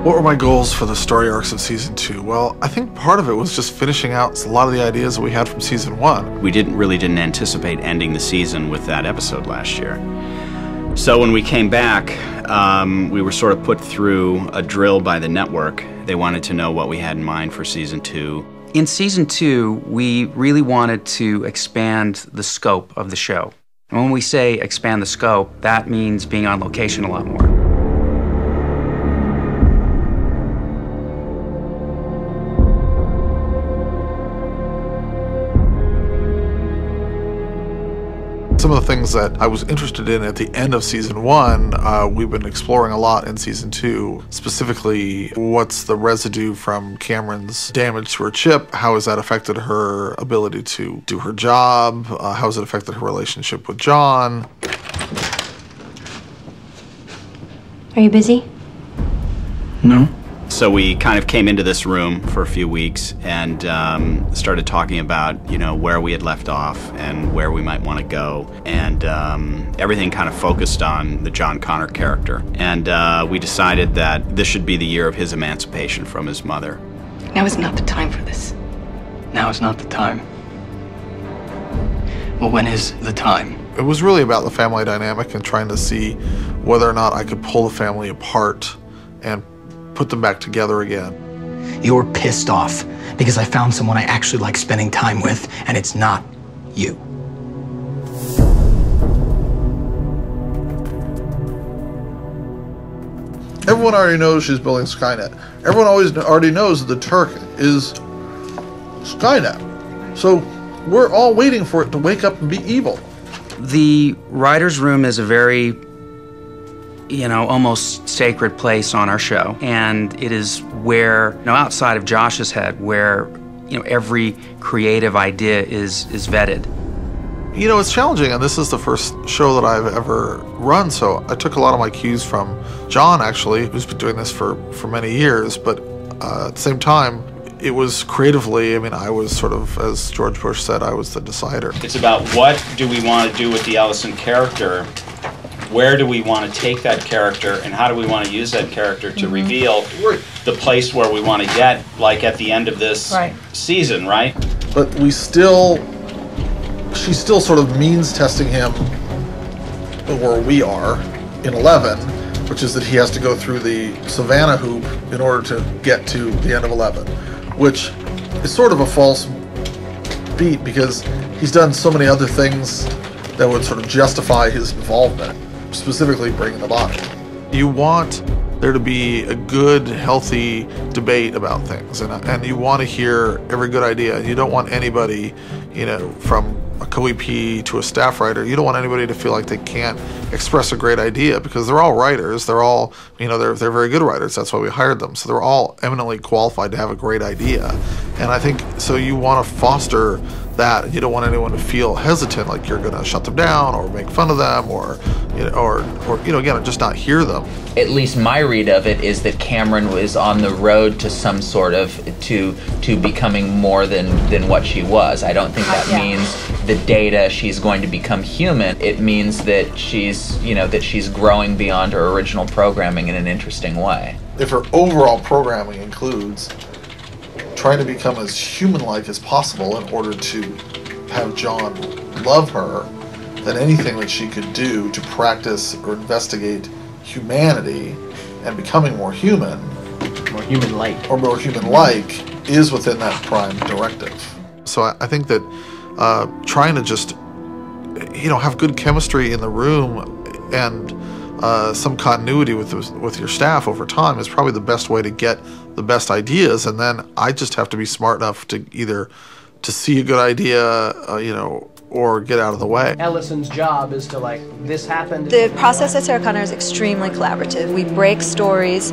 What were my goals for the story arcs of season 2? Well, I think part of it was just finishing out a lot of the ideas that we had from season 1. We didn't anticipate ending the season with that episode last year. So when we came back, we were sort of put through a drill by the network. They wanted to know what we had in mind for season 2. In season 2, we really wanted to expand the scope of the show. And when we say expand the scope, that means being on location a lot more. Some of the things that I was interested in at the end of season 1, we've been exploring a lot in season 2. Specifically, what's the residue from Cameron's damage to her chip? How has that affected her ability to do her job? How has it affected her relationship with John? Are you busy? No. So we kind of came into this room for a few weeks and started talking about, you know, where we had left off and where we might want to go. And everything kind of focused on the John Connor character. And we decided that this should be the year of his emancipation from his mother. Now is not the time for this. Now is not the time. Well, when is the time? It was really about the family dynamic and trying to see whether or not I could pull the family apart and put them back together again. You're pissed off because I found someone I actually like spending time with, and it's not you. Everyone already knows she's building Skynet. Everyone already knows that the Turk is Skynet. So we're all waiting for it to wake up and be evil. The writer's room is a very, you know, almost sacred place on our show. And it is where, you know, outside of Josh's head, where, you know, every creative idea is vetted. You know, it's challenging, and this is the first show that I've ever run, so I took a lot of my cues from John, actually, who's been doing this for many years, but at the same time, it was creatively, I mean, I was sort of, as George Bush said, I was the decider. It's about what do we want to do with the Ellison character, where do we want to take that character, and how do we want to use that character to reveal the place where we want to get, like at the end of this season, right? But she's still sort of means testing him where we are in 11, which is that he has to go through the Savannah hoop in order to get to the end of 11, which is sort of a false beat because he's done so many other things that would sort of justify his involvement, specifically bringing the body. You want there to be a good, healthy debate about things, and you want to hear every good idea. You don't want anybody, you know, from a co-EP to a staff writer, you don't want anybody to feel like they can't express a great idea, because they're all writers. They're all, you know, they're very good writers. That's why we hired them. So they're all eminently qualified to have a great idea. And I think, so you want to foster that. You don't want anyone to feel hesitant, like you're going to shut them down or make fun of them or you know, again, just not hear them. At least my read of it is that Cameron was on the road to some sort of, to becoming more than what she was. I don't think that means the data she's going to become human. It means that she's, you know, that she's growing beyond her original programming in an interesting way. If her overall programming includes trying to become as human-like as possible in order to have John love her, then anything that she could do to practice or investigate humanity and becoming more human, More human-like. or more human-like, is within that prime directive. So I think that trying to just, you know, have good chemistry in the room and some continuity with your staff over time is probably the best way to get the best ideas. And then I just have to be smart enough to either to see a good idea, you know, or get out of the way. Ellison's job is to, like, this happened. The process at Sarah Connor is extremely collaborative. We break stories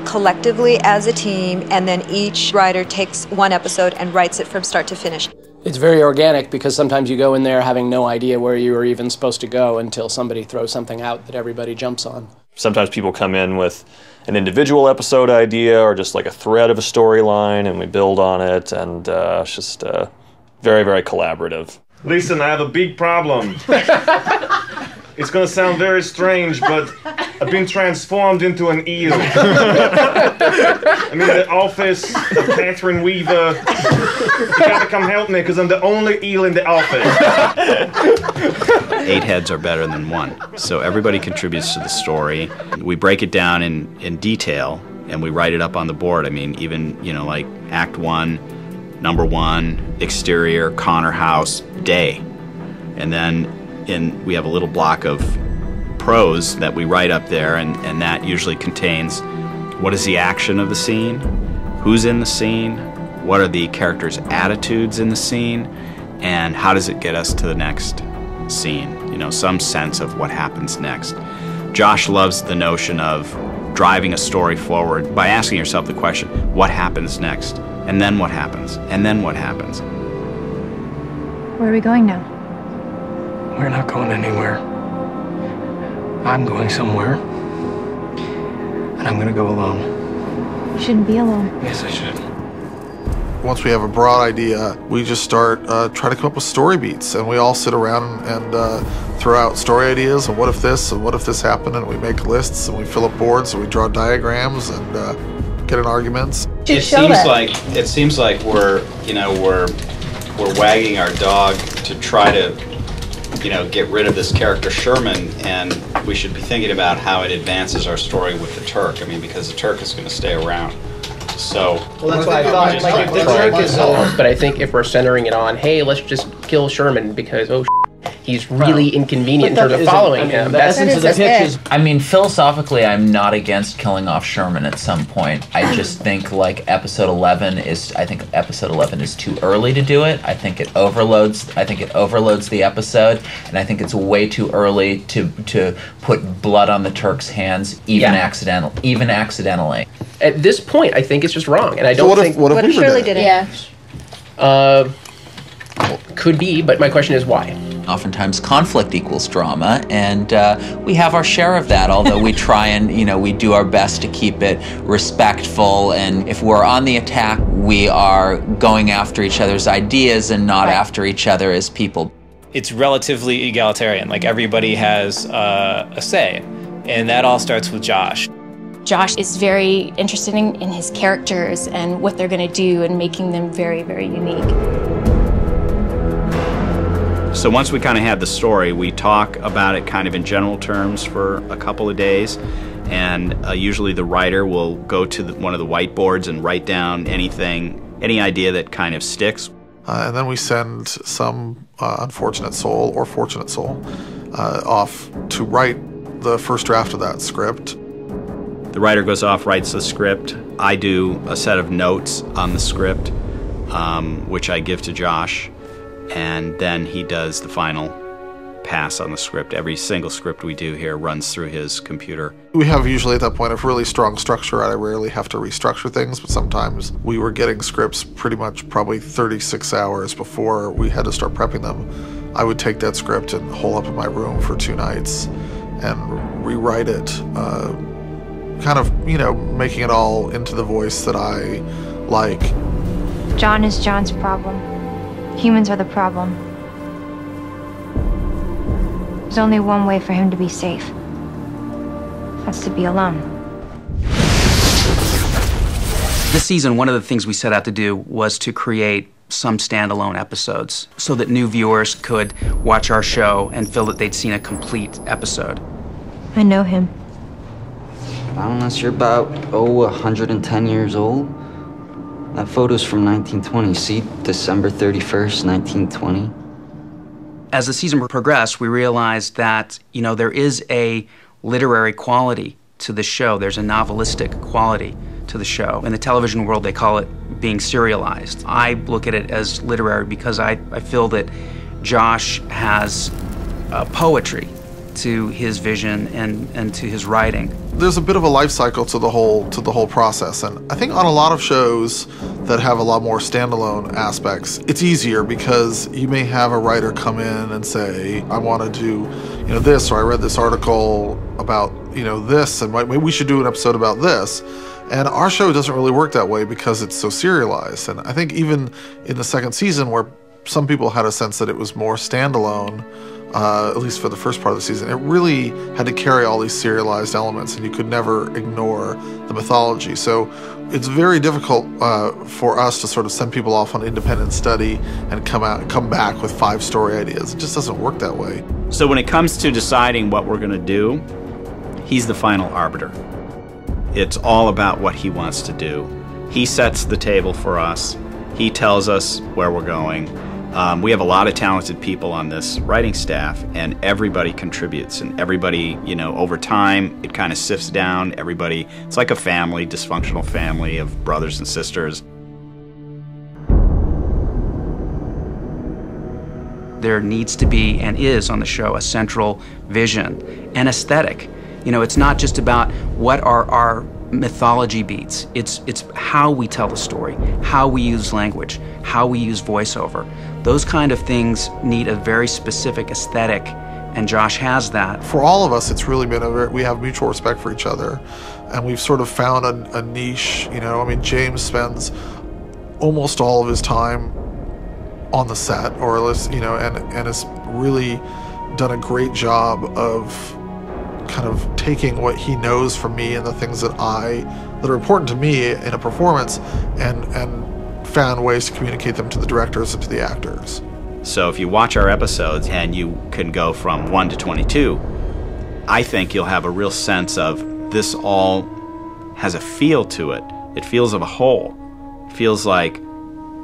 collectively as a team, and then each writer takes one episode and writes it from start to finish. It's very organic because sometimes you go in there having no idea where you were even supposed to go until somebody throws something out that everybody jumps on. Sometimes people come in with an individual episode idea or just like a thread of a storyline, and we build on it, and it's just very, very collaborative. Listen, I have a big problem. It's gonna sound very strange, but I've been transformed into an eel. I'm in the office of Catherine Weaver. You gotta come help me, because I'm the only eel in the office. 8 heads are better than 1. So everybody contributes to the story. We break it down in detail, and we write it up on the board. I mean, even, you know, like Act 1, Number 1, exterior, Connor house, day. And then we have a little block of prose that we write up there, and that usually contains what is the action of the scene, who's in the scene, what are the characters' attitudes in the scene, and how does it get us to the next scene, you know, some sense of what happens next. Josh loves the notion of driving a story forward by asking yourself the question, what happens next? And then what happens? And then what happens? Where are we going now? We're not going anywhere. I'm going somewhere. And I'm gonna go alone. You shouldn't be alone. Yes, I should. Once we have a broad idea, we just start trying to come up with story beats, and we all sit around and throw out story ideas, and what if this happened, and we make lists, and we fill up boards, and we draw diagrams, and get in arguments. It seems like we're wagging our dog to try to, you know, get rid of this character Sherman, and we should be thinking about how it advances our story with the Turk. I mean, because the Turk is going to stay around. So, well, that's why I thought, like, if the Turk is old, but I think if we're centering it on, hey, let's just kill Sherman because, oh, he's really inconvenient in terms of following him. The essence of the pitch is, I mean, philosophically, I'm not against killing off Sherman at some point. I just think, like, episode 11 is too early to do it. I think it overloads the episode, and I think it's way too early to put blood on the Turk's hands, even accidentally. At this point, I think it's just wrong, and I don't think. What if Shirley did it? Yeah. Could be, but my question is why. Oftentimes conflict equals drama, and we have our share of that, although we try and, you know, we do our best to keep it respectful, and if we're on the attack, we are going after each other's ideas and not after each other as people. It's relatively egalitarian, like everybody has a say, and that all starts with Josh. Josh is very interested in his characters and what they're going to do and making them very, very unique. So once we kind of have the story, we talk about it kind of in general terms for a couple of days, and usually the writer will go to one of the whiteboards and write down any idea that kind of sticks. And then we send some unfortunate soul or fortunate soul off to write the first draft of that script. The writer goes off, writes the script. I do a set of notes on the script, which I give to Josh, and then he does the final pass on the script. Every single script we do here runs through his computer. We have usually at that point a really strong structure. I rarely have to restructure things, but sometimes we were getting scripts pretty much probably 36 hours before we had to start prepping them. I would take that script and hole up in my room for 2 nights and rewrite it, kind of, you know, making it all into the voice that I like. John is John's problem. Humans are the problem. There's only one way for him to be safe. That's to be alone. This season, one of the things we set out to do was to create some standalone episodes so that new viewers could watch our show and feel that they'd seen a complete episode. I know him. Unless you're about, 110 years old. That photo's from 1920. See, December 31st, 1920. As the season progressed, we realized that, you know, there is a literary quality to the show. There's a novelistic quality to the show. In the television world, they call it being serialized. I look at it as literary because I feel that Josh has poetry to his vision and to his writing. There's a bit of a life cycle to the whole process, and I think on a lot of shows that have a lot more standalone aspects, it's easier because you may have a writer come in and say, I want to do, you know, this, or I read this article about, you know, this, and maybe we should do an episode about this. And our show doesn't really work that way because it's so serialized. And I think even in the second season, where some people had a sense that it was more standalone, at least for the first part of the season, it really had to carry all these serialized elements, and you could never ignore the mythology. So it's very difficult for us to sort of send people off on independent study and come back with 5 story ideas. It just doesn't work that way. So when it comes to deciding what we're going to do, he's the final arbiter. It's all about what he wants to do. He sets the table for us. He tells us where we're going. We have a lot of talented people on this writing staff, and everybody contributes, and everybody, over time, it kind of sifts down. Everybody, it's like a family, dysfunctional family of brothers and sisters. There needs to be, and is on the show, a central vision and aesthetic. It's not just about what are our mythology beats. It's how we tell the story, how we use language, how we use voiceover. Those kind of things need a very specific aesthetic, and Josh has that. For all of us, it's really been we have mutual respect for each other, and we've sort of found a niche. James spends almost all of his time on the set, or and has really done a great job of kind of taking what he knows from me and the things that are important to me in a performance, and found ways to communicate them to the directors and to the actors. So if you watch our episodes and you can go from 1 to 22, I think you'll have a real sense of this all has a feel to it. It feels of a whole. It feels like,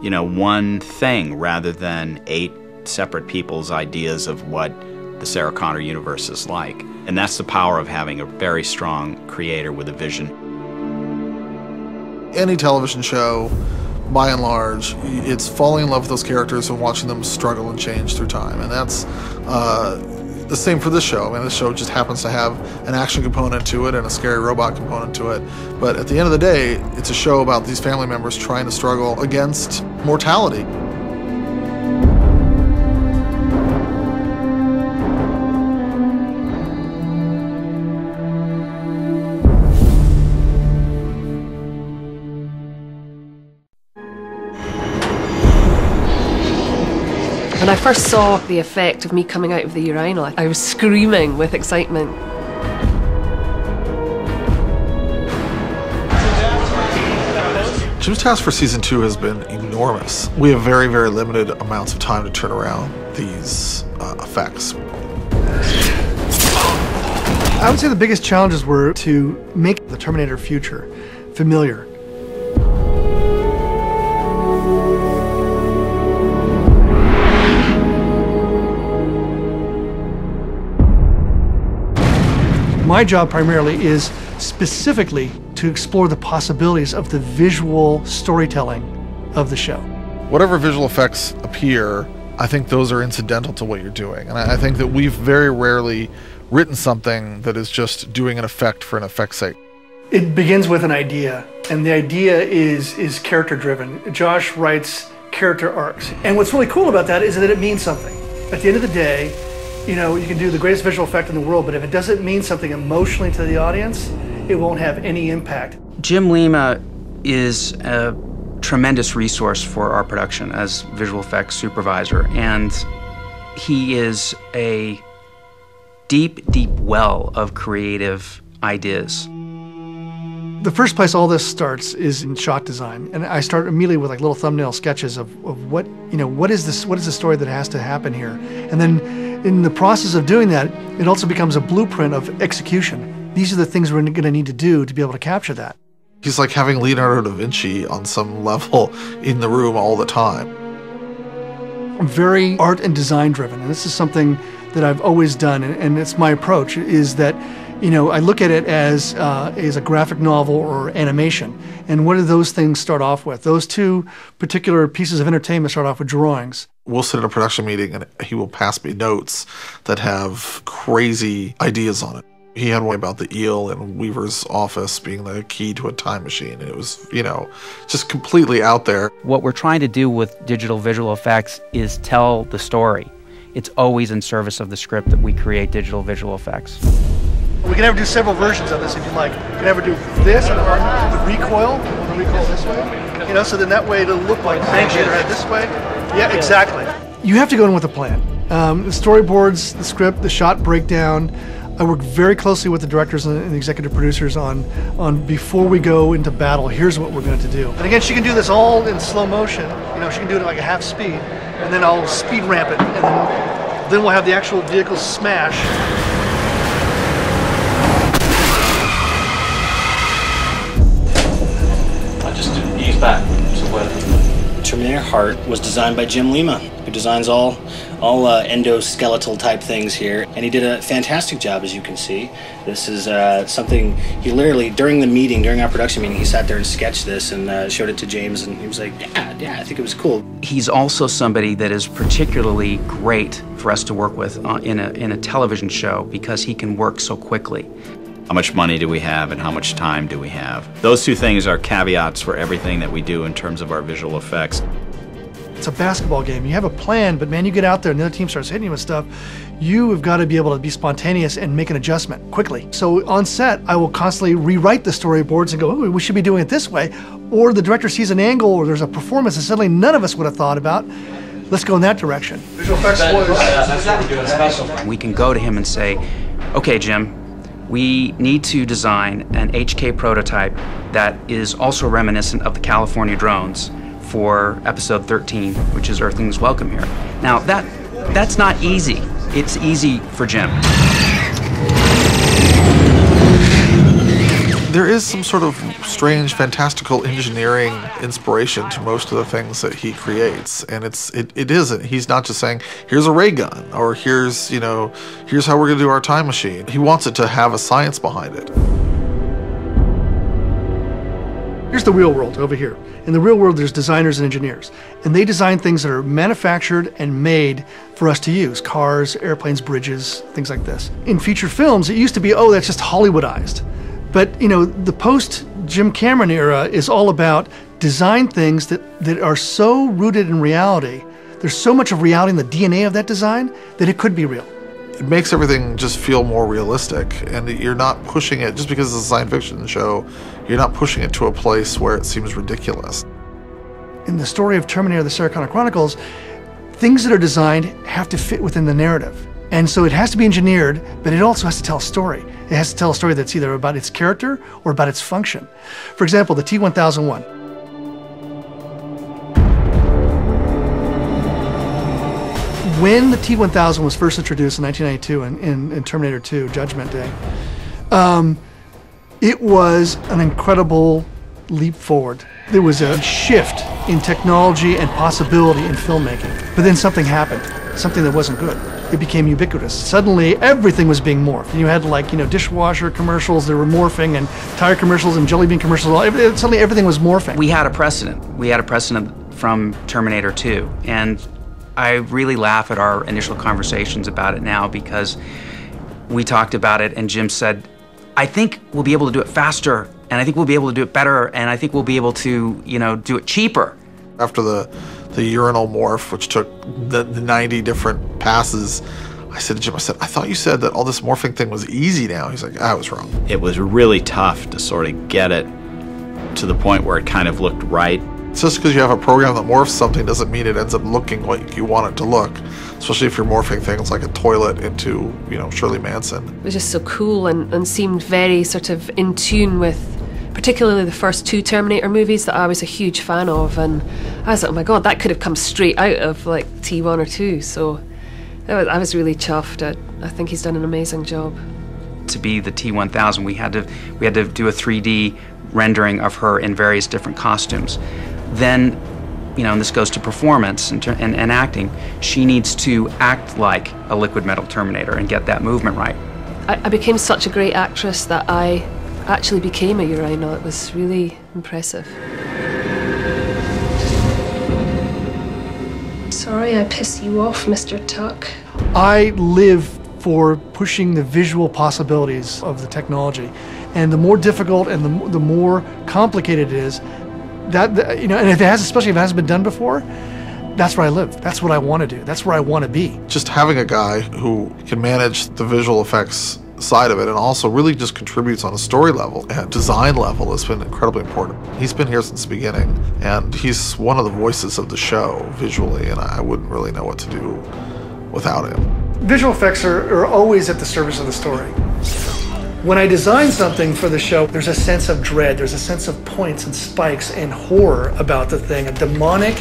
one thing rather than 8 separate people's ideas of what the Sarah Connor universe is like. And that's the power of having a very strong creator with a vision. Any television show, by and large, it's falling in love with those characters and watching them struggle and change through time. And that's the same for this show. This show just happens to have an action component to it and a scary robot component to it. But at the end of the day, it's a show about these family members trying to struggle against mortality. When I first saw the effect of me coming out of the urinal, I was screaming with excitement. Jim's task for season 2 has been enormous. We have very, very limited amounts of time to turn around these effects. I would say the biggest challenges were to make the Terminator future familiar. My job primarily is specifically to explore the possibilities of the visual storytelling of the show. Whatever visual effects appear, I think those are incidental to what you're doing. And I think that we've very rarely written something that is just doing an effect for an effect's sake. It begins with an idea, and the idea is character driven. Josh writes character arcs. And what's really cool about that is that it means something. At the end of the day, you can do the greatest visual effect in the world, but if it doesn't mean something emotionally to the audience, it won't have any impact. Jim Lima is a tremendous resource for our production as visual effects supervisor, and he is a deep, deep well of creative ideas. The first place all this starts is in shot design, and I start immediately with like little thumbnail sketches of what is the story that has to happen here, and then in the process of doing that, it also becomes a blueprint of execution. These are the things we're going to need to do to be able to capture that. He's like having Leonardo da Vinci on some level in the room all the time. I'm very art and design driven, and this is something that I've always done, and it's my approach, is that I look at it as a graphic novel or animation. And what do those things start off with? Those two particular pieces of entertainment start off with drawings. We'll sit at a production meeting and he will pass me notes that have crazy ideas on it. He had one about the eel in Weaver's office being the key to a time machine. And it was, just completely out there. What we're trying to do with digital visual effects is tell the story. It's always in service of the script that we create digital visual effects. We can ever do several versions of this if you like. We can ever do this and the recoil this way. So then that way it'll look like Terminator head this way. Yeah, exactly. You have to go in with a plan. The storyboards, the script, the shot breakdown. I work very closely with the directors and the executive producers on before we go into battle, here's what we're going to do. And again, she can do this all in slow motion. You know, she can do it at like a half speed, and then I'll speed ramp it, and then we'll have the actual vehicle smash. I just ease back. Terminator Heart was designed by Jim Lima, who designs all endoskeletal type things here, and he did a fantastic job, as you can see. This is something he literally, during our production meeting, he sat there and sketched this and showed it to James, and he was like, yeah, I think it was cool. He's also somebody that is particularly great for us to work with in a television show because he can work so quickly. How much money do we have and how much time do we have? Those two things are caveats for everything that we do in terms of our visual effects. It's a basketball game. You have a plan, but man, you get out there and the other team starts hitting you with stuff, you have got to be able to be spontaneous and make an adjustment quickly. So on set, I will constantly rewrite the storyboards and go, oh, we should be doing it this way. Or the director sees an angle or there's a performance that suddenly none of us would have thought about. Let's go in that direction. Visual effects was... We can go to him and say, okay, Jim, we need to design an HK prototype that is also reminiscent of the California drones for episode 13, which is Earthlings Welcome Here. Now, that's not easy. It's easy for Jim. There is some sort of strange, fantastical engineering inspiration to most of the things that he creates, and it isn't. He's not just saying, here's a ray gun, or here's how we're gonna do our time machine. He wants it to have a science behind it. Here's the real world over here. In the real world, there's designers and engineers, and they design things that are manufactured and made for us to use. Cars, airplanes, bridges, things like this. In feature films, it used to be, oh, that's just Hollywoodized. But, you know, the post-Jim Cameron era is all about design things that are so rooted in reality. There's so much of reality in the DNA of that design that it could be real. It makes everything just feel more realistic, and you're not pushing it, just because it's a science fiction show, you're not pushing it to a place where it seems ridiculous. In the story of Terminator, the Sarah Connor Chronicles, things that are designed have to fit within the narrative. And so it has to be engineered, but it also has to tell a story. It has to tell a story that's either about its character or about its function. For example, the T-1001. When the T-1000 was first introduced in 1992 in Terminator 2, Judgment Day, it was an incredible leap forward. There was a shift in technology and possibility in filmmaking. But then something happened, something that wasn't good. It became ubiquitous. Suddenly, everything was being morphed. You had, like, you know, dishwasher commercials that were morphing, and tire commercials and jelly bean commercials. Suddenly, everything was morphing. We had a precedent. We had a precedent from Terminator 2, and I really laugh at our initial conversations about it now because we talked about it, and Jim said, I think we'll be able to do it faster, and I think we'll be able to do it better, and I think we'll be able to, you know, do it cheaper. After the urinal morph, which took the 90 different passes, I said to Jim, I thought you said that all this morphing thing was easy now. He's like, I was wrong. It was really tough to sort of get it to the point where it kind of looked right. Just because you have a program that morphs something doesn't mean it ends up looking like you want it to look, especially if you're morphing things like a toilet into, you know, Shirley Manson. It was just so cool and seemed very sort of in tune with particularly the first two Terminator movies that I was a huge fan of, and I was like, oh my god, that could have come straight out of like T1 or 2, so I was really chuffed. I think he's done an amazing job. To be the T-1000, we had to do a 3D rendering of her in various different costumes. Then, you know, and this goes to performance and acting, she needs to act like a liquid metal Terminator and get that movement right. I became such a great actress that I actually became a urinal. It was really impressive. Sorry I pissed you off, Mr. Tuck. I live for pushing the visual possibilities of the technology. And the more difficult and the more complicated it is, you know, and especially if it hasn't been done before, that's where I live. That's what I want to do. That's where I want to be. Just having a guy who can manage the visual effects side of it and also really just contributes on a story level and design level has been incredibly important. He's been here since the beginning, and he's one of the voices of the show visually, and I wouldn't really know what to do without him. Visual effects are always at the service of the story. When I design something for the show, there's a sense of dread, there's a sense of points and spikes and horror about the thing, a demonic,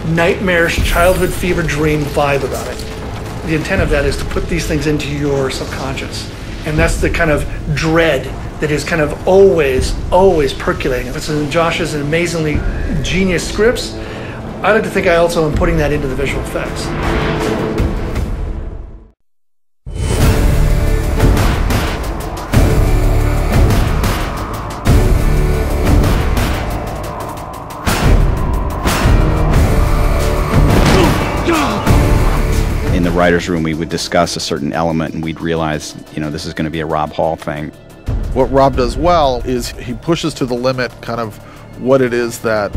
nightmarish, childhood fever dream vibe about it. The intent of that is to put these things into your subconscious. And that's the kind of dread that is kind of always percolating. Josh's amazingly genius scripts. I like to think I also am putting that into the visual effects. In the writer's room, we would discuss a certain element and we'd realize, this is going to be a Rob Hall thing. What Rob does well is he pushes to the limit kind of what it is that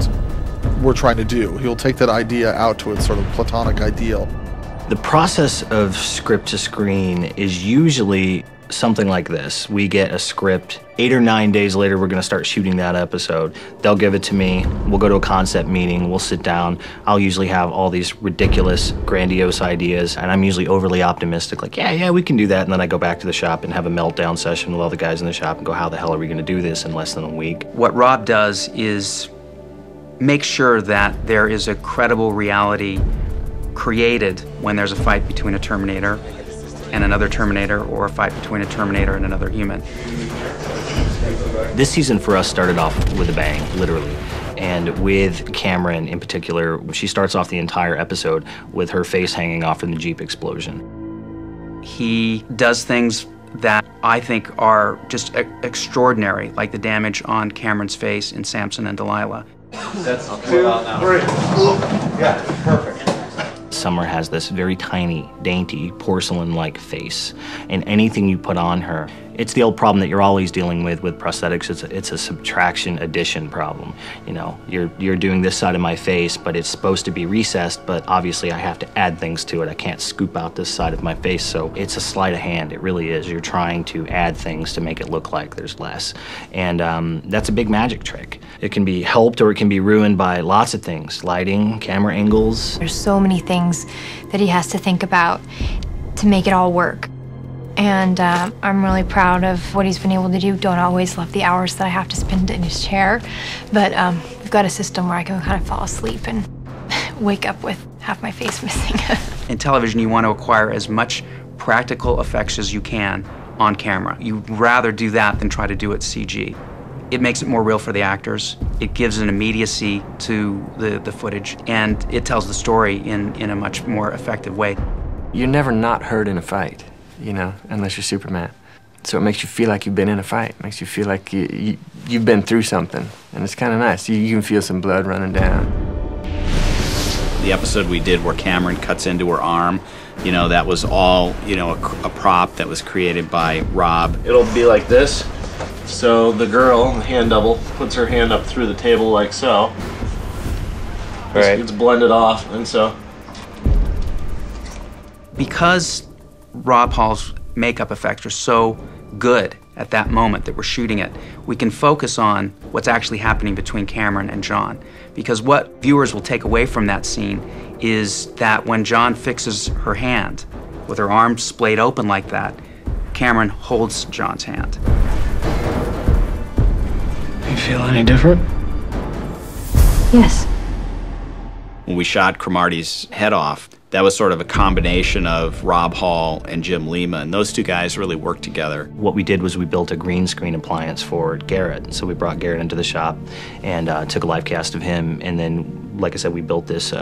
we're trying to do. He'll take that idea out to its sort of platonic ideal. The process of script to screen is usually something like this. We get a script, 8 or 9 days later we're going to start shooting that episode. They'll give it to me, we'll go to a concept meeting, we'll sit down. I'll usually have all these ridiculous, grandiose ideas, and I'm usually overly optimistic, like, yeah, we can do that, and then I go back to the shop and have a meltdown session with all the guys in the shop and go, how the hell are we going to do this in less than a week? What Rob does is make sure that there is a credible reality created when there's a fight between a Terminator and another Terminator, or a fight between a Terminator and another human. This season for us started off with a bang, literally. And with Cameron in particular, she starts off the entire episode with her face hanging off from the Jeep explosion. He does things that I think are just extraordinary, like the damage on Cameron's face in Samson and Delilah. That's 2, 3. Yeah, perfect. Summer has this very tiny, dainty, porcelain-like face, and anything you put on her, it's the old problem that you're always dealing with prosthetics. It's a subtraction addition problem. You're doing this side of my face, but it's supposed to be recessed, but obviously I have to add things to it. I can't scoop out this side of my face, so it's a sleight of hand. It really is. You're trying to add things to make it look like there's less, and that's a big magic trick. It can be helped or it can be ruined by lots of things, lighting, camera angles. There's so many things that he has to think about to make it all work. And I'm really proud of what he's been able to do. Don't always love the hours that I have to spend in his chair, but we've got a system where I can kind of fall asleep and wake up with half my face missing. In television, you want to acquire as much practical effects as you can on camera. You'd rather do that than try to do it CG. It makes it more real for the actors. It gives an immediacy to the footage, and it tells the story in a much more effective way. You're never not hurt in a fight, unless you're Superman. So it makes you feel like you've been in a fight. It makes you feel like you've been through something, and it's kind of nice. You can feel some blood running down. The episode we did where Cameron cuts into her arm, that was all, a prop that was created by Rob. It'll be like this. So the girl, the hand double, puts her hand up through the table like so. Right. It's blended off, and so. Because Rob Hall's makeup effects are so good at that moment that we're shooting it, we can focus on what's actually happening between Cameron and John. Because what viewers will take away from that scene is that when John fixes her hand, with her arm splayed open like that, Cameron holds John's hand. You feel any different? Yes. When we shot Cromartie's head off, that was sort of a combination of Rob Hall and Jim Lima, and those two guys really worked together. What we did was we built a green screen appliance for Garrett. So we brought Garrett into the shop and took a live cast of him, and then, like I said, we built this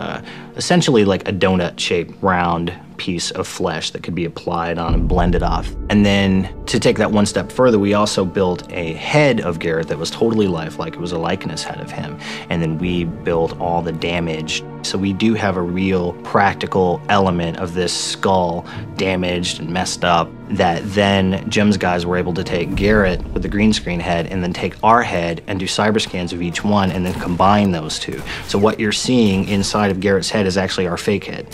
essentially like a donut-shaped round piece of flesh that could be applied on and blended off. And then to take that one step further, we also built a head of Garrett that was totally lifelike. It was a likeness head of him. And then we built all the damage. So we do have a real practical element of this skull damaged and messed up that then Jim's guys were able to take Garrett with the green screen head and then take our head and do cyber scans of each one and then combine those two. So what you're seeing inside of Garrett's head is actually our fake head.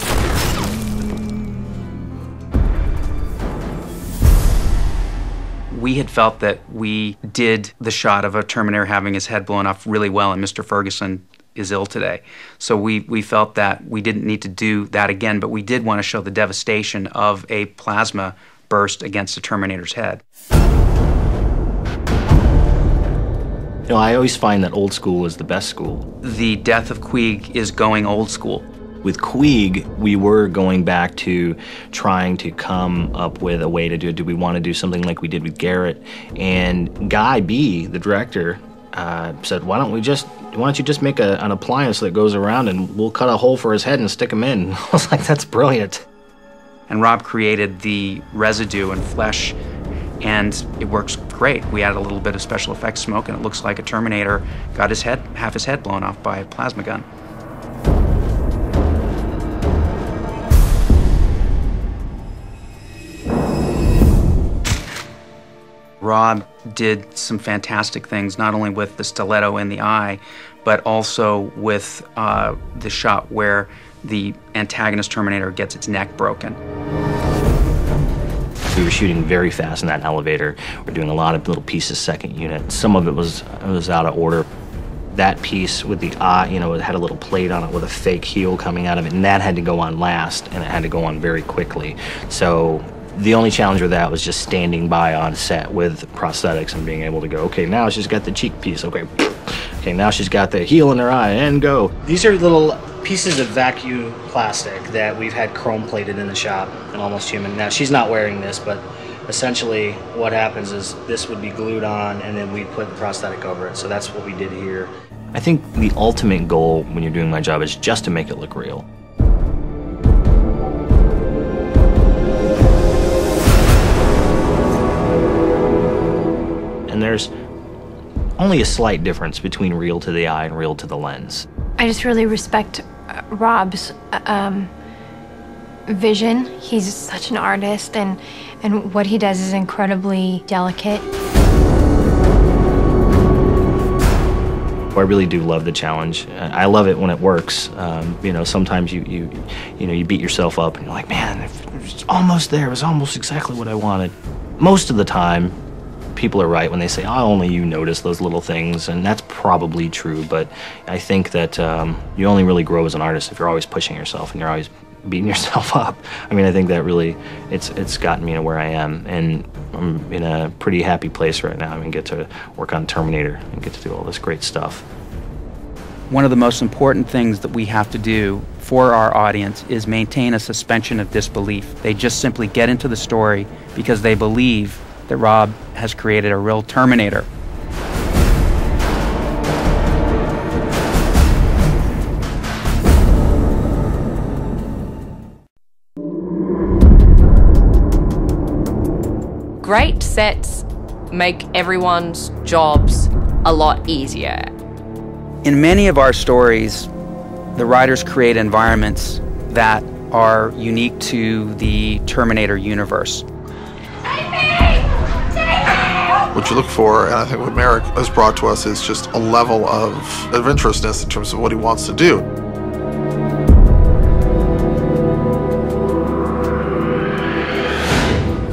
We had felt that we did the shot of a Terminator having his head blown off really well, and Mr. Ferguson is ill today. So we felt that we didn't need to do that again, but we did want to show the devastation of a plasma burst against the Terminator's head. You know, I always find that old school is the best school. The death of Queeg is going old school. With Queeg, we were going back to trying to come up with a way to do it. Do we want to do something like we did with Garrett? And Guy B, the director, said, why don't you just make an appliance that goes around and we'll cut a hole for his head and stick him in. I was like, that's brilliant. And Rob created the residue and flesh, and it works great. We added a little bit of special effects smoke, and it looks like a Terminator got his head, half his head blown off by a plasma gun. Rob did some fantastic things, not only with the stiletto in the eye, but also with the shot where the antagonist Terminator gets its neck broken. We were shooting very fast in that elevator. We're doing a lot of little pieces, second unit. Some of it was out of order. That piece with the eye, you know, it had a little plate on it with a fake heel coming out of it, and that had to go on last, and it had to go on very quickly. So the only challenge with that was just standing by on set with prosthetics and being able to go, okay, now she's got the cheek piece, okay, now she's got the heel in her eye, and go. These are little pieces of vacuum plastic that we've had chrome plated in the shop in Almost Human. Now, she's not wearing this, but essentially what happens is this would be glued on, and then we'd put the prosthetic over it, so that's what we did here. I think the ultimate goal when you're doing my job is just to make it look real. And there's only a slight difference between real to the eye and real to the lens. I just really respect Rob's vision. He's such an artist, and what he does is incredibly delicate. I really do love the challenge. I love it when it works. You know, sometimes you beat yourself up and you're like, man, it's almost there. It was almost exactly what I wanted. Most of the time, people are right when they say, oh, only you notice those little things, and that's probably true, but I think that you only really grow as an artist if you're always pushing yourself and you're always beating yourself up. I mean, I think that really, it's gotten me to where I am, and I'm in a pretty happy place right now. I mean, get to work on Terminator and get to do all this great stuff. One of the most important things that we have to do for our audience is maintain a suspension of disbelief. They just simply get into the story because they believe that Rob has created a real Terminator. Great sets make everyone's jobs a lot easier. In many of our stories, the writers create environments that are unique to the Terminator universe. What you look for, and I think what Merrick has brought to us, is just a level of adventurousness in terms of what he wants to do.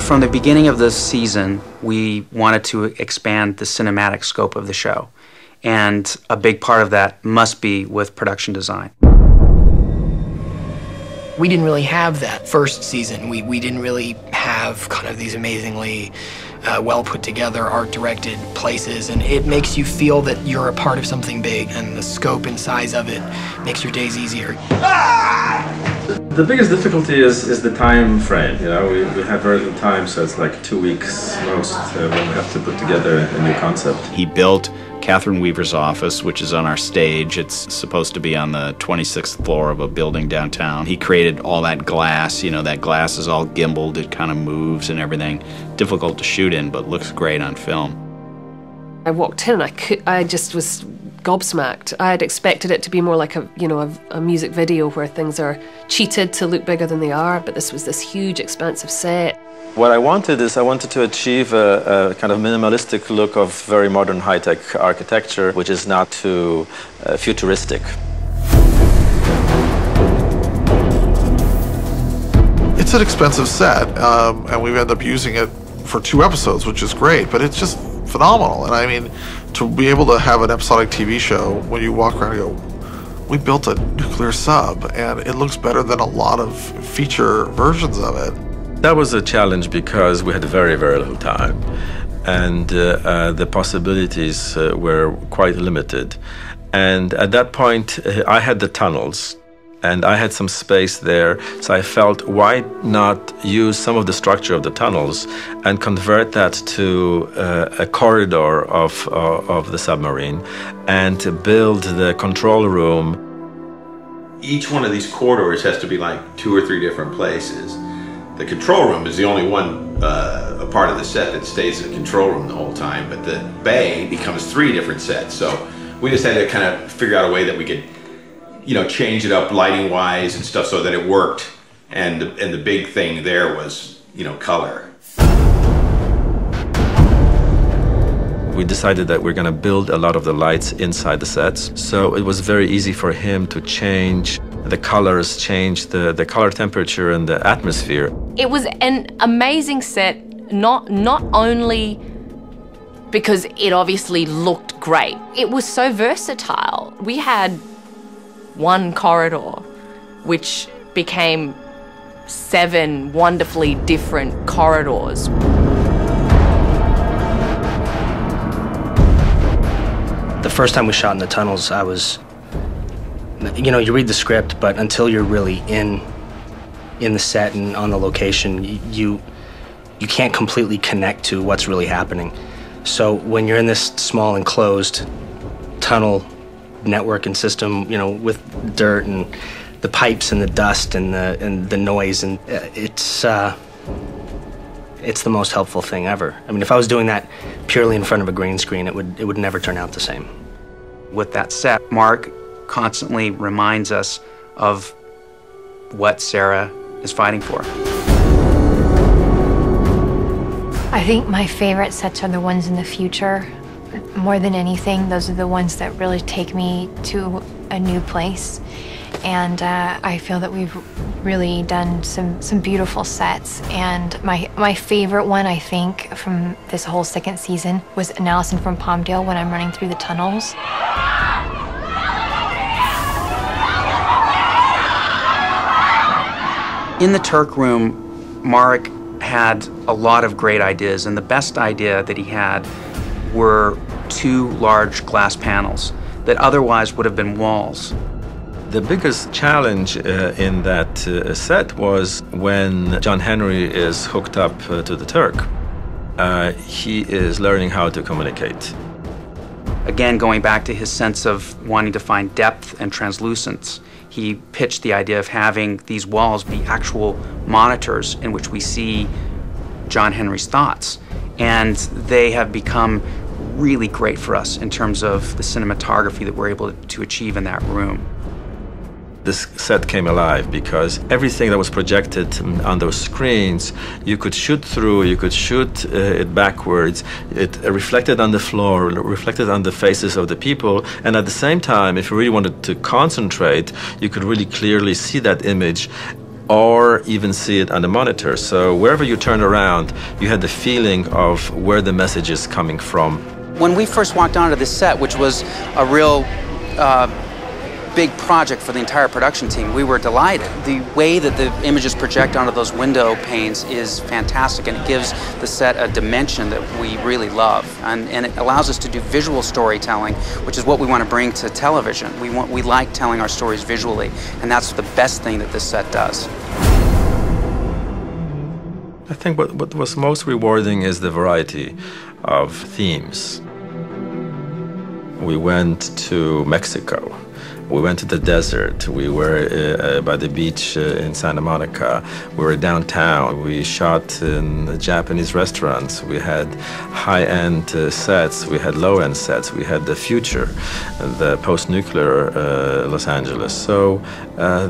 From the beginning of this season, we wanted to expand the cinematic scope of the show, and a big part of that must be with production design. We didn't really have that first season. We didn't really have kind of these amazingly well put together, art directed places, and it makes you feel that you're a part of something big, and the scope and size of it makes your days easier. The biggest difficulty is the time frame. You know, we have very little time, so it's like 2 weeks most when we have to put together a new concept. He built Catherine Weaver's office, which is on our stage. It's supposed to be on the 26th floor of a building downtown. He created all that glass. You know, that glass is all gimbaled. It kind of moves and everything. Difficult to shoot in, but looks great on film. I walked in, I just was gobsmacked. I had expected it to be more like a music video where things are cheated to look bigger than they are, but this was this huge, expansive set. What I wanted to achieve a kind of minimalistic look of very modern high-tech architecture, which is not too futuristic. It's an expensive set, and we've ended up using it for 2 episodes, which is great, but it's just phenomenal. And I mean, to be able to have an episodic TV show when you walk around and go, We built a nuclear sub, and it looks better than a lot of feature versions of it. That was a challenge because we had very, very little time, and the possibilities were quite limited. And at that point, I had the tunnels, and I had some space there, so I felt, why not use some of the structure of the tunnels and convert that to a corridor of the submarine and to build the control room. Each one of these corridors has to be like 2 or 3 different places. The control room is the only one a part of the set that stays in the control room the whole time, but the bay becomes 3 different sets. So we just had to kind of figure out a way that we could, you know, change it up lighting wise and stuff so that it worked. And the big thing there was, you know, color. We decided that we're going to build a lot of the lights inside the sets. So it was very easy for him to change the colors, change the color temperature and the atmosphere. It was an amazing set, not only because it obviously looked great. It was so versatile. We had one corridor, which became 7 wonderfully different corridors. The first time we shot in the tunnels, I was, you know, you read the script, but until you're really in the set and on the location, you can't completely connect to what's really happening. So when you're in this small enclosed tunnel network and system, you know, with dirt and the pipes and the dust and the noise, and it's the most helpful thing ever. I mean, if I was doing that purely in front of a green screen, it would never turn out the same. With that set, Mark constantly reminds us of what Sarah is fighting for. I think my favorite sets are the ones in the future. More than anything, those are the ones that really take me to a new place. And I feel that we've really done some beautiful sets. And my favorite one, I think, from this whole 2nd season was Allison from Palmdale when I'm running through the tunnels. In the Turk room, Mark had a lot of great ideas, and the best idea that he had were 2 large glass panels that otherwise would have been walls. The biggest challenge in that set was when John Henry is hooked up to the Turk. He is learning how to communicate. Again, going back to his sense of wanting to find depth and translucence, he pitched the idea of having these walls be actual monitors in which we see John Henry's thoughts. And they have become really great for us in terms of the cinematography that we're able to achieve in that room. This set came alive because everything that was projected on those screens, you could shoot through, you could shoot it backwards. It reflected on the floor, reflected on the faces of the people, and at the same time, if you really wanted to concentrate, you could really clearly see that image or even see it on the monitor. So wherever you turned around, you had the feeling of where the message is coming from. When we first walked onto this set, which was a real big project for the entire production team, we were delighted. The way that the images project onto those window panes is fantastic, and it gives the set a dimension that we really love. And it allows us to do visual storytelling, which is what we want to bring to television. We like telling our stories visually, and that's the best thing that this set does. I think what was most rewarding is the variety of themes. We went to Mexico. We went to the desert. We were by the beach in Santa Monica. We were downtown. We shot in Japanese restaurants. We had high-end sets. We had low-end sets. We had the future, the post-nuclear Los Angeles. So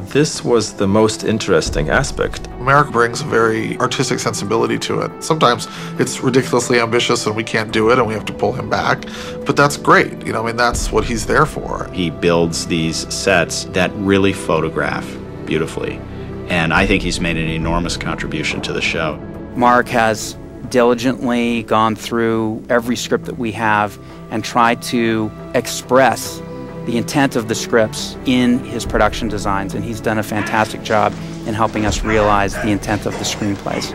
this was the most interesting aspect. Merrick brings a very artistic sensibility to it. Sometimes it's ridiculously ambitious and we can't do it and we have to pull him back, but that's great. You know, I mean, that's what he's there for. He builds these sets that really photograph beautifully, and I think he's made an enormous contribution to the show. Mark has diligently gone through every script that we have and tried to express the intent of the scripts in his production designs, and he's done a fantastic job in helping us realize the intent of the screenplays.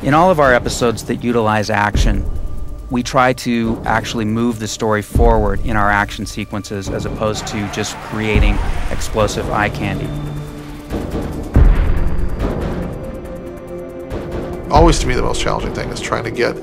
In all of our episodes that utilize action, we try to actually move the story forward in our action sequences as opposed to just creating explosive eye candy. Always, to me, the most challenging thing is trying to get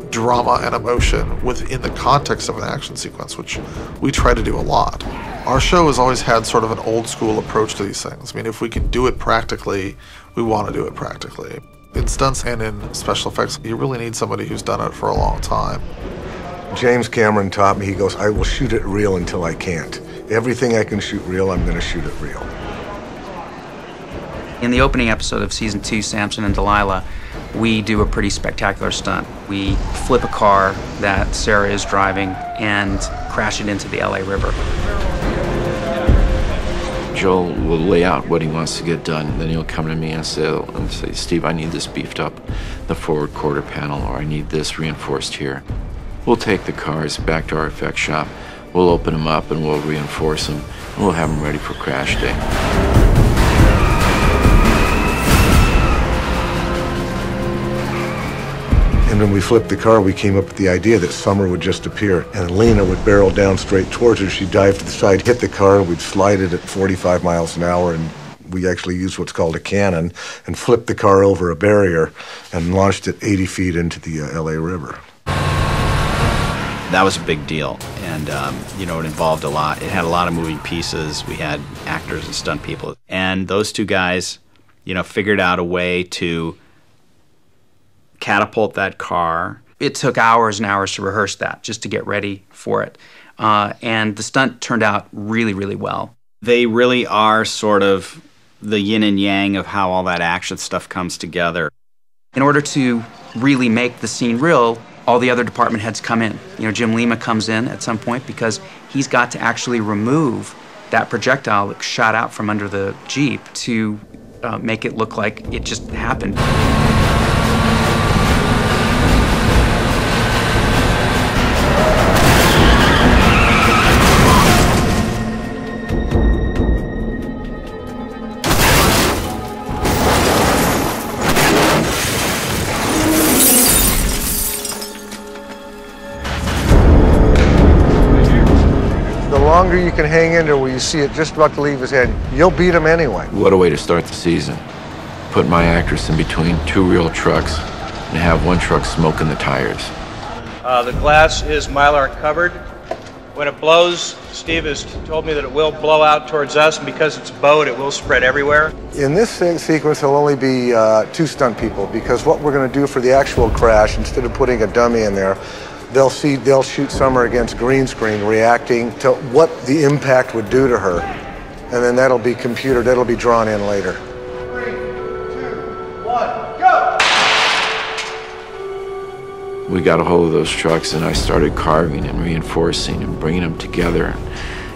drama and emotion within the context of an action sequence, which we try to do a lot. Our show has always had sort of an old school approach to these things. I mean, if we can do it practically, we want to do it practically. In stunts and in special effects, you really need somebody who's done it for a long time. James Cameron taught me, he goes, I will shoot it real until I can't. Everything I can shoot real, I'm going to shoot it real. In the opening episode of season 2, Samson and Delilah, we do a pretty spectacular stunt. We flip a car that Sarah is driving and crash it into the LA River. Joel will lay out what he wants to get done. Then he'll come to me and say, Steve, I need this beefed up, the forward quarter panel, or I need this reinforced here. We'll take the cars back to our effects shop. We'll open them up and we'll reinforce them. And we'll have them ready for crash day. And when we flipped the car, we came up with the idea that Summer would just appear, and Lena would barrel down straight towards her. She'd dive to the side, hit the car, and we'd slide it at 45 miles an hour, and we actually used what's called a cannon, and flipped the car over a barrier, and launched it 80 feet into the LA River. That was a big deal, and you know, it involved a lot. It had a lot of moving pieces. We had actors and stunt people, and those two guys, you know, figured out a way to catapult that car. It took hours and hours to rehearse that, just to get ready for it. And the stunt turned out really, really well. They really are sort of the yin and yang of how all that action stuff comes together. In order to really make the scene real, all the other department heads come in. You know, Jim Lima comes in at some point because he's got to actually remove that projectile that shot out from under the Jeep to make it look like it just happened. The longer you can hang in there where you see it just about to leave his head, you'll beat him anyway. What a way to start the season. Put my actress in between two real trucks and have one truck smoking the tires. The glass is Mylar covered. When it blows, Steve has told me that it will blow out towards us, and because it's a boat, it will spread everywhere. In this sequence, there'll only be 2 stunt people, because what we're going to do for the actual crash, instead of putting a dummy in there, they'll shoot Summer against green screen, reacting to what the impact would do to her. And then that'll be computered, that'll be drawn in later. 3, 2, 1, go! We got a hold of those trucks and I started carving and reinforcing and bringing them together and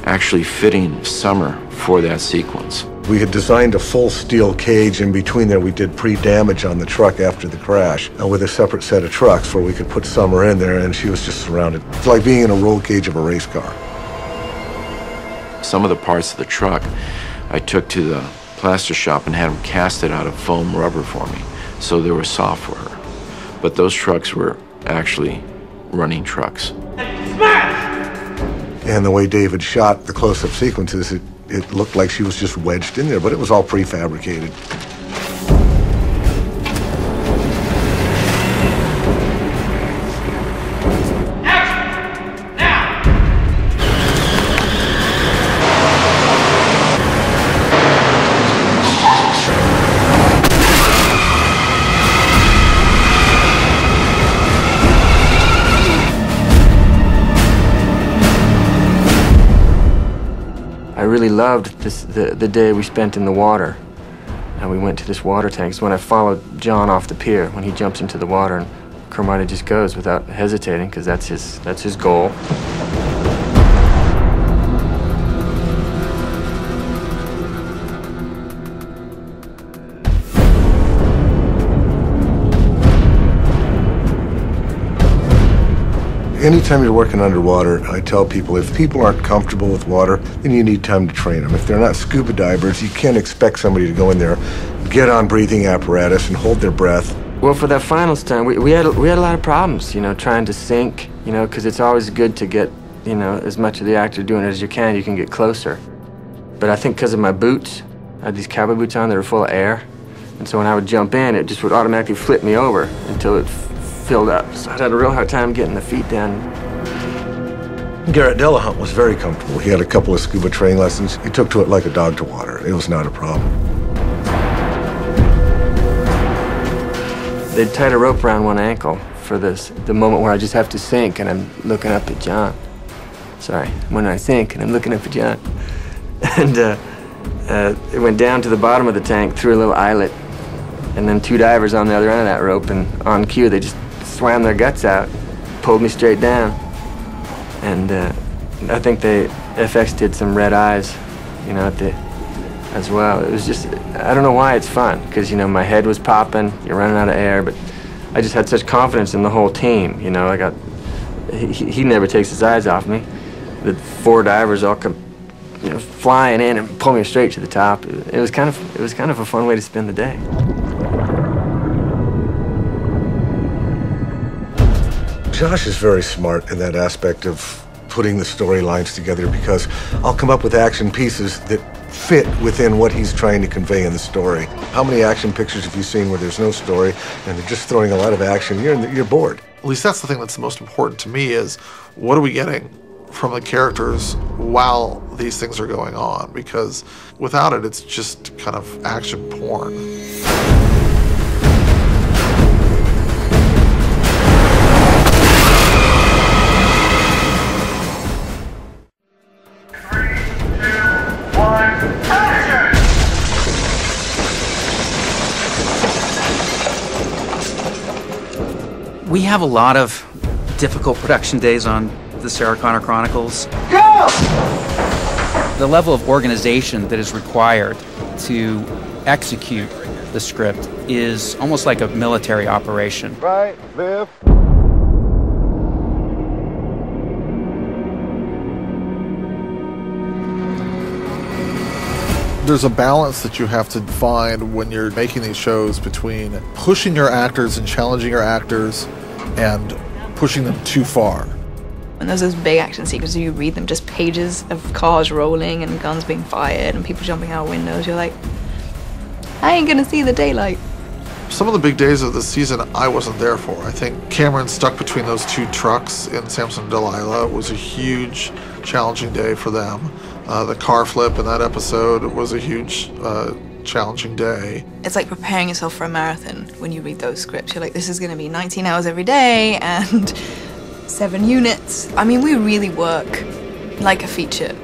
actually fitting Summer for that sequence. We had designed a full steel cage. In between there, we did pre-damage on the truck after the crash with a separate set of trucks where we could put Summer in there, and she was just surrounded. It's like being in a roll cage of a race car. Some of the parts of the truck I took to the plaster shop and had them cast it out of foam rubber for me, so they were soft for her. But those trucks were actually running trucks. And the way David shot the close-up sequences, it looked like she was just wedged in there, but it was all prefabricated. really loved the day we spent in the water. And we went to this water tank. It's when I followed John off the pier, when he jumps into the water, and Carmine just goes without hesitating, because that's his goal. Anytime you're working underwater, I tell people, if people aren't comfortable with water, then you need time to train them. If they're not scuba divers, you can't expect somebody to go in there, get on breathing apparatus, and hold their breath. Well, for that final stunt, we had a lot of problems, you know, trying to sink, you know, because it's always good to get, you know, as much of the actor doing it as you can get closer. But I think because of my boots, I had these cowboy boots on that are full of air, and so when I would jump in, it just would automatically flip me over until it filled up. So I had a real hard time getting the feet down. Garrett Delahunt was very comfortable. He had a couple of scuba training lessons. He took to it like a dog to water. It was not a problem. They'd tied a rope around one ankle for the moment where I just have to sink and I'm looking up at John. Sorry, when I sink and I'm looking up at John. And it went down to the bottom of the tank through a little eyelet, and then two divers on the other end of that rope, and on cue they just swam their guts out, pulled me straight down. And I think FX did some red eyes, you know, as well. It was just, I don't know why it's fun, because, you know, my head was popping, you're running out of air, but I just had such confidence in the whole team, you know. He never takes his eyes off me. The four divers all come, you know, flying in and pull me straight to the top. It was kind of a fun way to spend the day. Josh is very smart in that aspect of putting the storylines together, because I'll come up with action pieces that fit within what he's trying to convey in the story. How many action pictures have you seen where there's no story and they're just throwing a lot of action? You're bored. At least that's the thing that's the most important to me, is what are we getting from the characters while these things are going on? Because without it, it's just kind of action porn. We have a lot of difficult production days on the Sarah Connor Chronicles. Go! The level of organization that is required to execute the script is almost like a military operation. Right, Viv. There's a balance that you have to find when you're making these shows between pushing your actors and challenging your actors and pushing them too far. When there's those big action sequences, you read them, just pages of cars rolling and guns being fired and people jumping out windows, you're like, I ain't gonna see the daylight. Some of the big days of the season I wasn't there for. I think Cameron stuck between those two trucks in Samson and Delilah. It was a huge, challenging day for them. The car flip in that episode was a huge, challenging day. It's like preparing yourself for a marathon when you read those scripts. You're like, this is gonna be 19 hours every day and 7 units. I mean, we really work like a feature.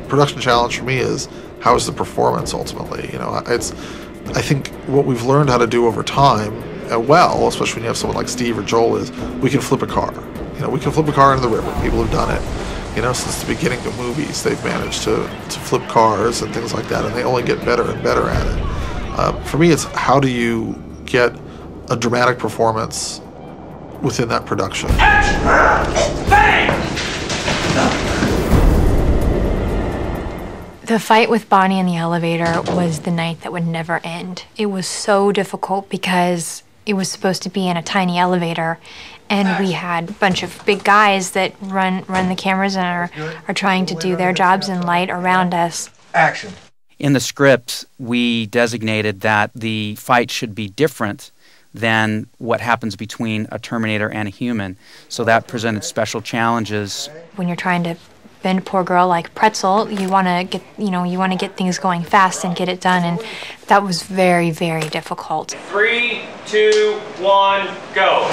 Production challenge for me is, how is the performance ultimately? You know, I think what we've learned how to do over time, well, especially when you have someone like Steve or Joel, is we can flip a car. You know, we can flip a car into the river. People have done it. You know, since the beginning of movies, they've managed to flip cars and things like that, and they only get better and better at it. For me, it's how do you get a dramatic performance within that production? The fight with Bonnie in the elevator was the night that would never end. It was so difficult because it was supposed to be in a tiny elevator, and we had a bunch of big guys that run the cameras and are trying to do their jobs in light around us. Action. In the script, we designated that the fight should be different than what happens between a Terminator and a human. So that presented special challenges. When you're trying to bend a poor girl like pretzel, you want to get things going fast and get it done, and that was very, very difficult. 3, 2, 1, go.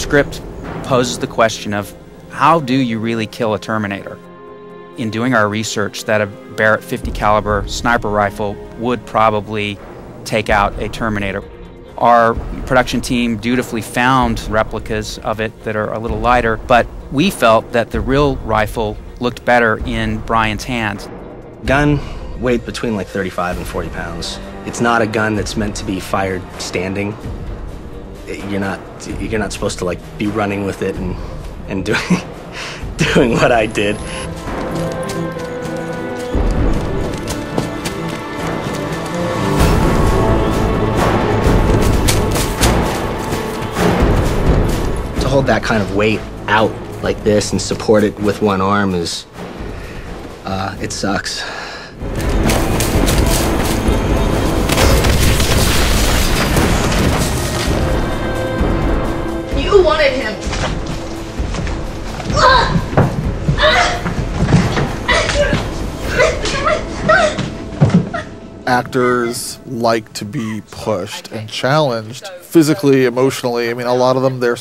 script poses the question of how do you really kill a Terminator? In doing our research, that a Barrett 50 caliber sniper rifle would probably take out a Terminator. Our production team dutifully found replicas of it that are a little lighter, but we felt that the real rifle looked better in Brian's hands. Gun weighed between like 35 and 40 pounds. It's not a gun that's meant to be fired standing. You're not supposed to like be running with it and doing what I did. To hold that kind of weight out like this and support it with one arm is, it sucks. You wanted him. Actors like to be pushed and challenged physically, emotionally. I mean, a lot of them, they're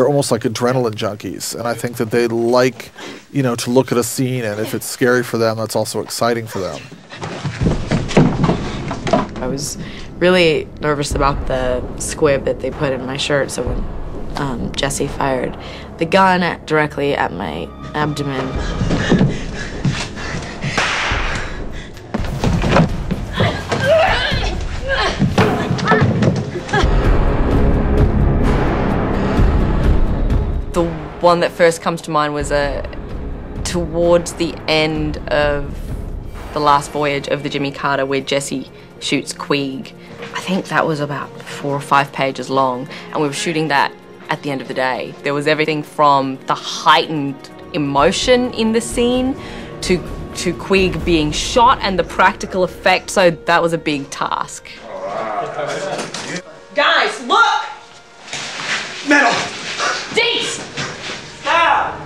almost like adrenaline junkies. And I think that they like, to look at a scene, and if it's scary for them, that's also exciting for them. I was really nervous about the squib that they put in my shirt, so when Jesse fired the gun directly at my abdomen, the one that first comes to mind was towards the end of the last voyage of the Jimmy Carter, where Jesse shoots Queeg. I think that was about 4 or 5 pages long, and we were shooting that at the end of the day. There was everything from the heightened emotion in the scene to Queeg being shot and the practical effect, so that was a big task. Guys, look! Metal! Deets! Stop!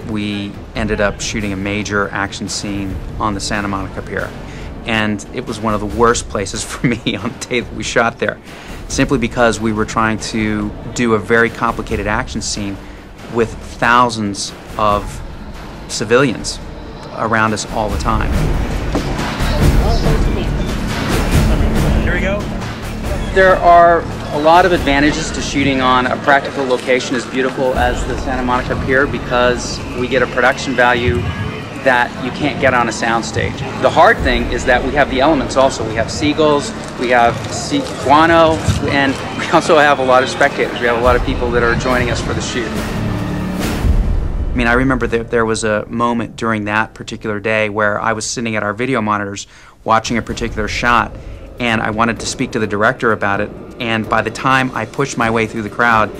We ended up shooting a major action scene on the Santa Monica Pier. And it was one of the worst places for me on the day that we shot there, simply because we were trying to do a very complicated action scene with thousands of civilians around us all the time. Here we go. There are a lot of advantages to shooting on a practical location as beautiful as the Santa Monica Pier, because we get a production value that you can't get on a soundstage. The hard thing is that we have the elements also. We have seagulls, we have guano, and we also have a lot of spectators. We have a lot of people that are joining us for the shoot. I mean, I remember that there was a moment during that particular day where I was sitting at our video monitors watching a particular shot, and I wanted to speak to the director about it, and by the time I pushed my way through the crowd,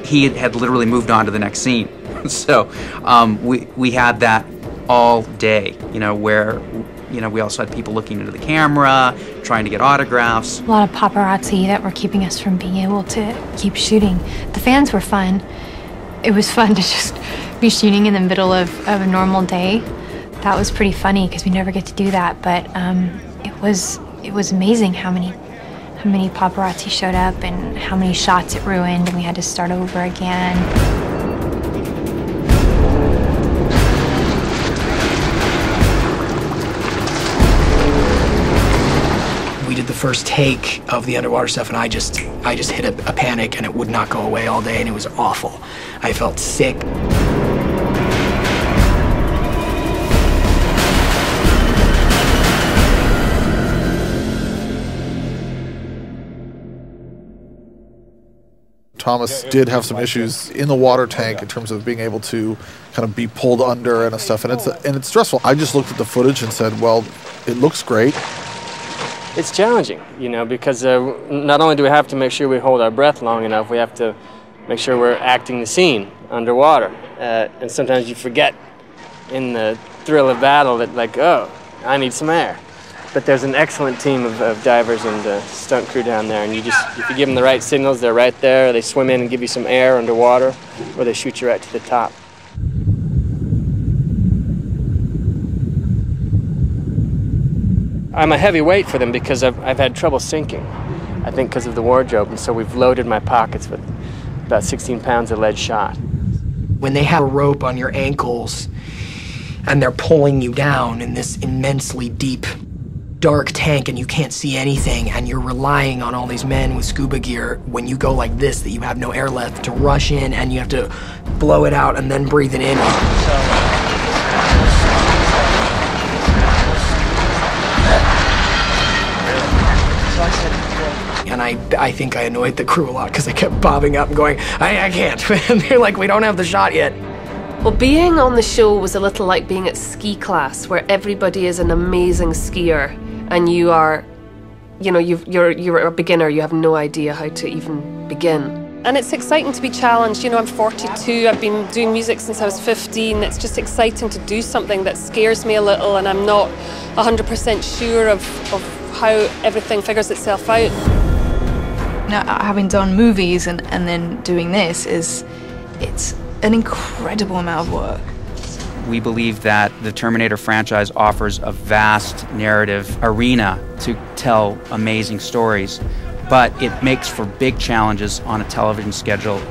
he had literally moved on to the next scene. So we had that all day, where, we also had people looking into the camera, trying to get autographs. A lot of paparazzi that were keeping us from being able to keep shooting. The fans were fun. It was fun to just be shooting in the middle of a normal day. That was pretty funny because we never get to do that, but it was amazing how many paparazzi showed up and how many shots it ruined, and we had to start over again. We did the first take of the underwater stuff, and I just hit a panic, and it would not go away all day, and it was awful. I felt sick. Thomas did have some issues in the water tank in terms of being able to kind of be pulled under and stuff, and it's stressful. I just looked at the footage and said, well, it looks great. It's challenging, because not only do we have to make sure we hold our breath long enough, we have to make sure we're acting the scene underwater. And sometimes you forget in the thrill of battle that, like, oh, I need some air. But there's an excellent team of divers and stunt crew down there, and if you give them the right signals, they're right there. They swim in and give you some air underwater, or they shoot you right to the top. I'm a heavy weight for them because I've had trouble sinking. I think because of the wardrobe, and so we've loaded my pockets with about 16 pounds of lead shot. When they have a rope on your ankles and they're pulling you down in this immensely deep, dark tank and you can't see anything and you're relying on all these men with scuba gear, when you go like this that you have no air left, to rush in and you have to blow it out and then breathe it in. And I think I annoyed the crew a lot because they kept bobbing up and going, I can't. And they're like, we don't have the shot yet. Well, being on the show was a little like being at ski class, where everybody is an amazing skier, and you are, you know, you're a beginner. You have no idea how to even begin. And it's exciting to be challenged. You know, I'm 42. I've been doing music since I was 15. It's just exciting to do something that scares me a little, and I'm not 100% sure of how everything figures itself out. Now, having done movies and then doing this it's an incredible amount of work. We believe that the Terminator franchise offers a vast narrative arena to tell amazing stories, but it makes for big challenges on a television schedule.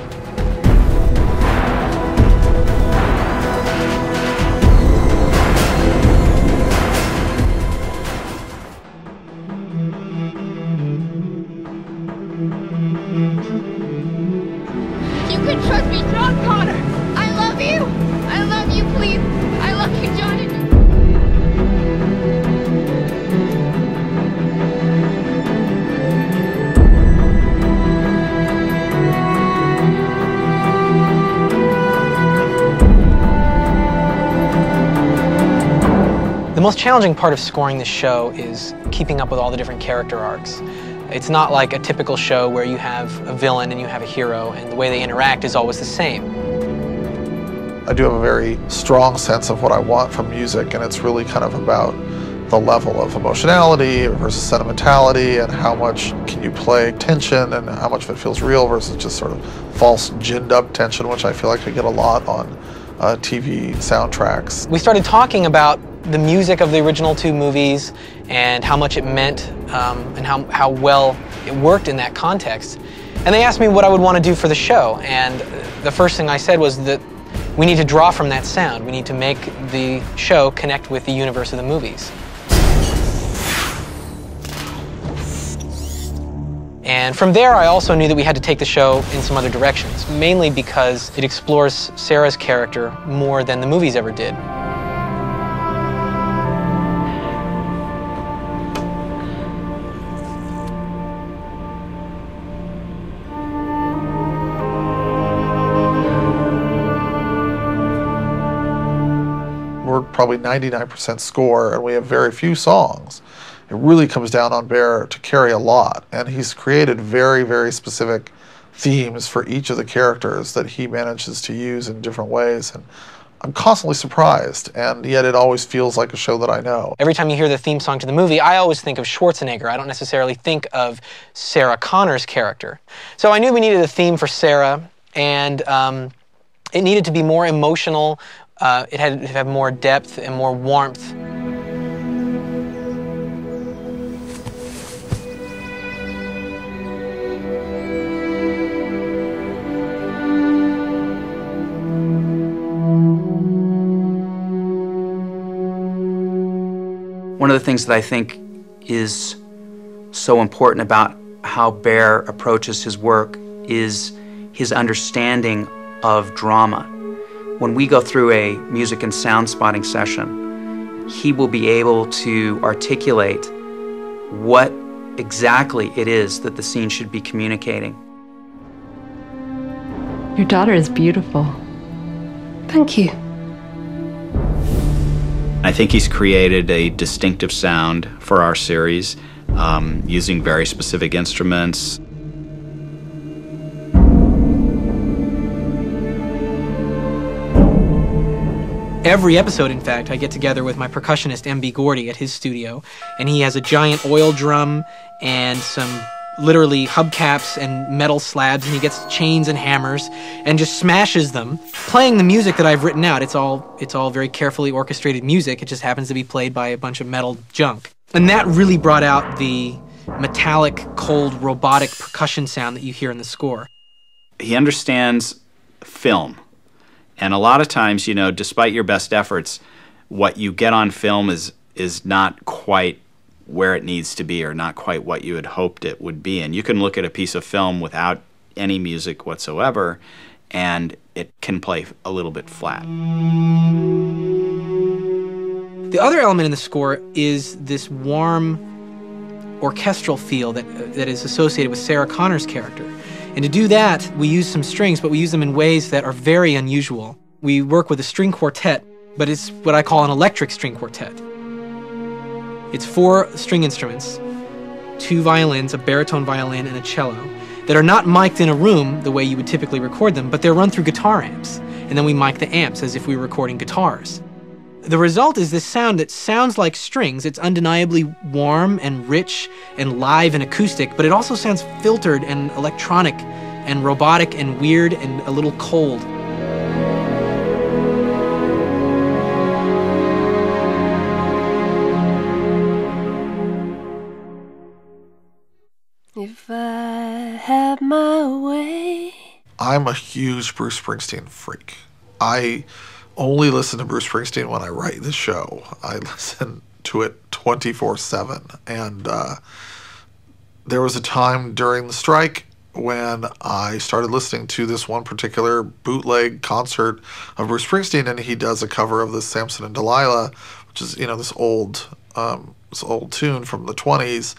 You can trust me, John Connor. I love you. I love you, please. I love you, Jonathan. The most challenging part of scoring this show is keeping up with all the different character arcs. It's not like a typical show where you have a villain and you have a hero, and the way they interact is always the same. I do have a very strong sense of what I want from music, and it's really kind of about the level of emotionality versus sentimentality, and how much can you play tension and how much of it feels real versus just sort of false ginned up tension, which I feel like I get a lot on TV soundtracks. We started talking about the music of the original two movies and how much it meant and how well it worked in that context. And they asked me what I would want to do for the show, and the first thing I said was that we need to draw from that sound. We need to make the show connect with the universe of the movies. And from there, I also knew that we had to take the show in some other directions, mainly because it explores Sarah's character more than the movies ever did. We're probably 99% score, and we have very few songs. It really comes down on Bear to carry a lot, and he's created very, very specific themes for each of the characters that he manages to use in different ways, and I'm constantly surprised, and yet it always feels like a show that I know. Every time you hear the theme song to the movie, I always think of Schwarzenegger. I don't necessarily think of Sarah Connor's character. So I knew we needed a theme for Sarah, and it needed to be more emotional. It had to have more depth and more warmth. One of the things that I think is so important about how Bear approaches his work is his understanding of drama. When we go through a music and sound spotting session, he will be able to articulate what exactly it is that the scene should be communicating. Your daughter is beautiful. Thank you. I think he's created a distinctive sound for our series, using very specific instruments. Every episode, in fact, I get together with my percussionist, M.B. Gordy, at his studio, and he has a giant oil drum and some literally hubcaps and metal slabs, and he gets chains and hammers and just smashes them, playing the music that I've written out. It's all very carefully orchestrated music. It just happens to be played by a bunch of metal junk. And that really brought out the metallic, cold, robotic percussion sound that you hear in the score. He understands film. And a lot of times, you know, despite your best efforts, what you get on film is not quite where it needs to be, or not quite what you had hoped it would be. And you can look at a piece of film without any music whatsoever, and it can play a little bit flat. The other element in the score is this warm orchestral feel that is associated with Sarah Connor's character. And to do that, we use some strings, but we use them in ways that are very unusual. We work with a string quartet, but it's what I call an electric string quartet. It's 4 string instruments, 2 violins, a baritone violin, and a cello, that are not mic'd in a room the way you would typically record them, but they're run through guitar amps. And then we mic the amps as if we were recording guitars. The result is this sound that sounds like strings. It's undeniably warm and rich and live and acoustic, but it also sounds filtered and electronic and robotic and weird and a little cold. If I had my way. I'm a huge Bruce Springsteen freak. I only listen to Bruce Springsteen when I write the show. I listen to it 24/7. And there was a time during the strike when I started listening to this one particular bootleg concert of Bruce Springsteen, and he does a cover of the Samson and Delilah, which is, you know, this old tune from the 20s.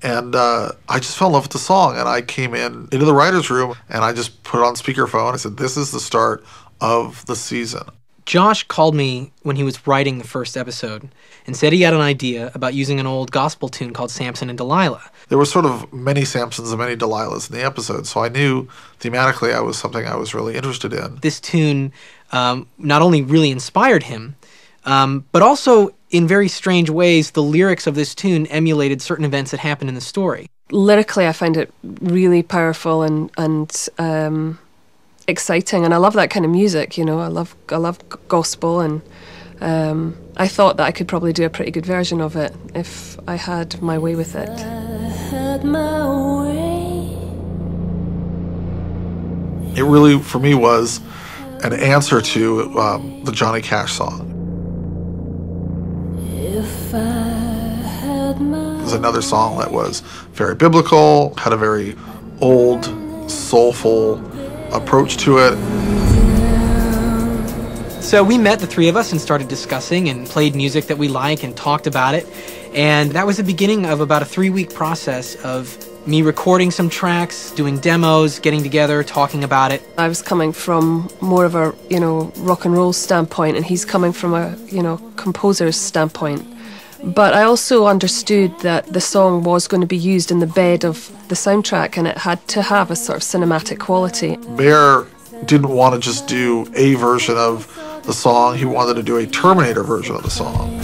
And I just fell in love with the song, and I came into the writer's room, and I just put it on speakerphone. I said, this is the start of the season. Josh called me when he was writing the first episode and said he had an idea about using an old gospel tune called Samson and Delilah. There were sort of many Samsons and many Delilahs in the episode, so I knew thematically I was something I was really interested in. This tune not only really inspired him, but also in very strange ways, the lyrics of this tune emulated certain events that happened in the story. Lyrically, I find it really powerful and exciting, and I love that kind of music. You know, I love gospel, and I thought that I could probably do a pretty good version of it if I had my way with it. Had my way. It really, for me, was an answer to the Johnny Cash song. If I had my It was another song that was very biblical, had a very old, soulful approach to it. So we met, the three of us, and started discussing and played music that we like and talked about it. And that was the beginning of about a 3-week process of me recording some tracks, doing demos, getting together, talking about it. I was coming from more of a, you know, rock and roll standpoint, and he's coming from a, you know, composer's standpoint. But I also understood that the song was going to be used in the bed of the soundtrack, and it had to have a sort of cinematic quality. Bear didn't want to just do a version of the song, he wanted to do a Terminator version of the song.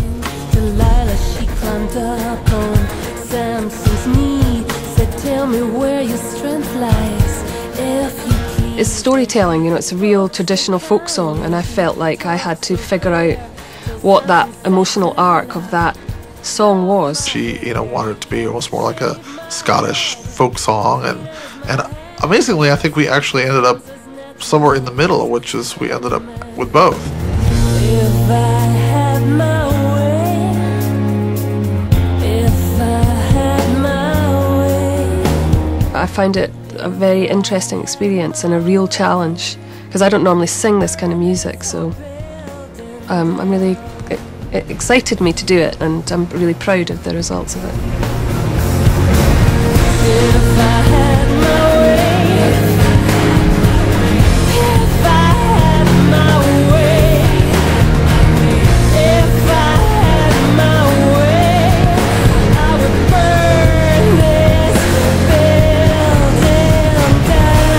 Delilah, she climbed up on Samson's knee, said, tell me where your strength lies, if you please. It's storytelling, you know, it's a real traditional folk song, and I felt like I had to figure out what that emotional arc of that song was. She, you know, wanted it to be almost more like a Scottish folk song, and amazingly, I think we actually ended up somewhere in the middle, which is we ended up with both. If I had my way, if I had my way. I find it a very interesting experience and a real challenge, because I don't normally sing this kind of music, so I'm really, it excited me to do it, and I'm really proud of the results of it. If I had my way, if I had my way, if I had my way, I would burn this building down.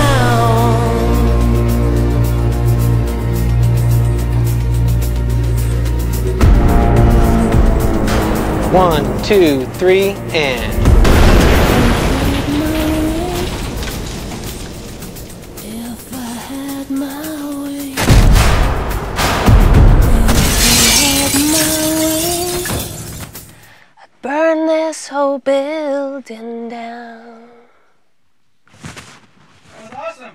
1, 2, 3, and... this whole building down. That was awesome.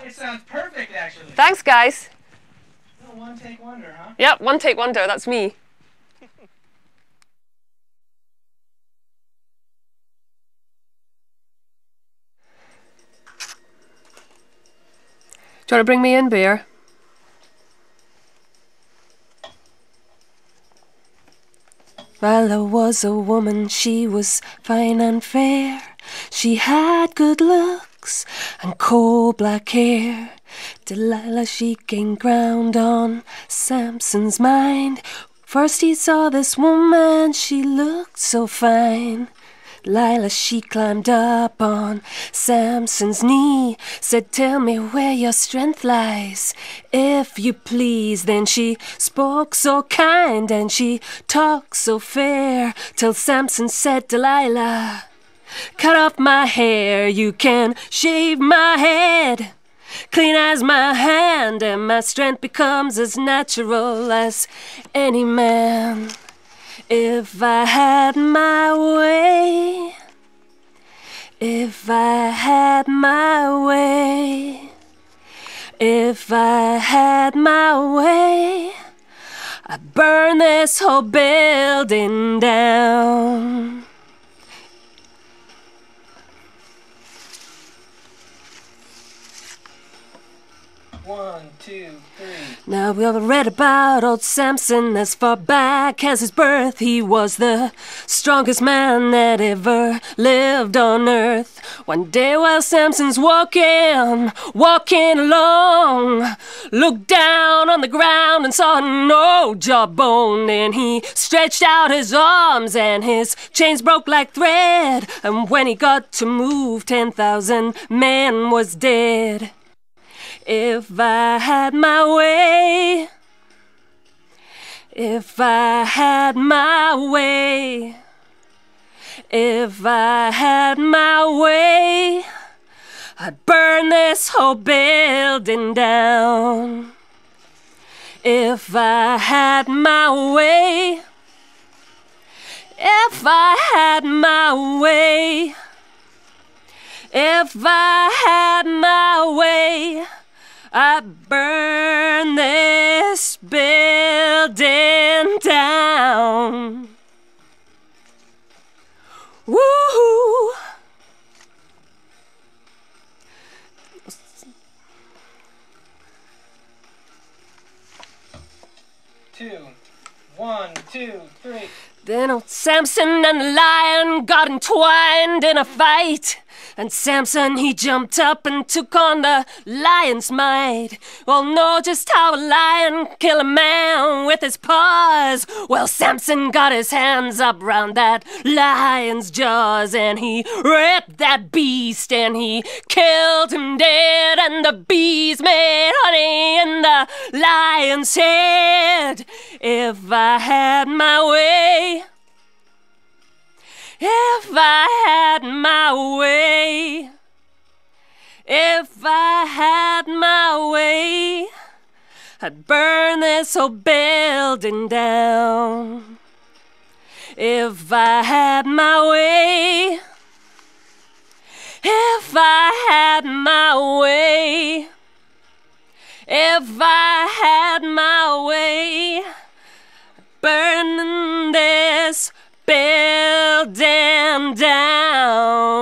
It sounds perfect, actually. Thanks, guys. Little one-take wonder, huh? Yep, one take wonder, that's me. Do you want to bring me in, beer? Well, there was a woman, she was fine and fair. She had good looks and coal black hair. Delilah, she gained ground on Samson's mind. First he saw this woman, she looked so fine. Delilah, she climbed up on Samson's knee, said, tell me where your strength lies, if you please. Then she spoke so kind and she talked so fair, till Samson said, Delilah, cut off my hair, you can shave my head, clean as my hand, and my strength becomes as natural as any man. If I had my way, if I had my way, if I had my way, I'd burn this whole building down. One, two, three. Now we all read about old Samson as far back as his birth. He was the strongest man that ever lived on earth. One day while Samson's walking along, looked down on the ground and saw no jawbone. Then he stretched out his arms and his chains broke like thread. And when he got to move, 10,000 men was dead. If I had my way, if I had my way, if I had my way, I'd burn this whole building down. If I had my way, if I had my way, if I had my way, I'd burn this building down. Woo! Two. One, two, three. Then old Samson and the lion got entwined in a fight. And Samson, he jumped up and took on the lion's might. Well, know just how a lion kill a man with his paws. Well, Samson got his hands up round that lion's jaws, and he ripped that beast and he killed him dead. And the bees made honey in the lion's head. If I had my way, if I had my way, if I had my way, I'd burn this whole building down. If I had my way, if I had my way, if I had my way, burn this building down.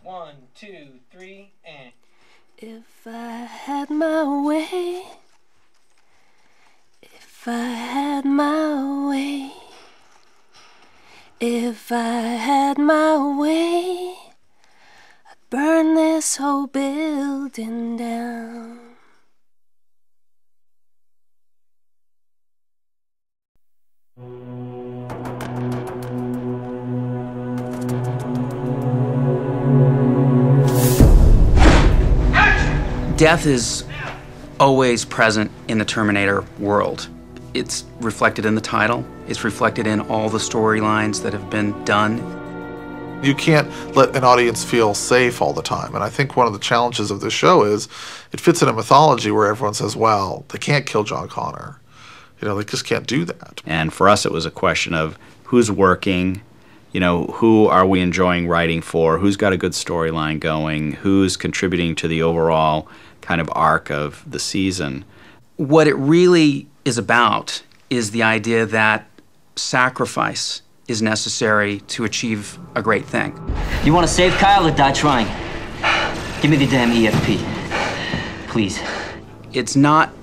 One, two, three, and. If I had my way, if I had my way, if I had my way, I'd burn this whole building down. Death is always present in the Terminator world. It's reflected in the title. It's reflected in all the storylines that have been done. You can't let an audience feel safe all the time. And I think one of the challenges of this show is it fits in a mythology where everyone says, well, they can't kill John Connor. You know, they just can't do that. And for us, it was a question of who's working, you know, who are we enjoying writing for, who's got a good storyline going, who's contributing to the overall kind of arc of the season. What it really is about is the idea that sacrifice is necessary to achieve a great thing. You want to save Kyle or die trying? Give me the damn EFP. Please. It's not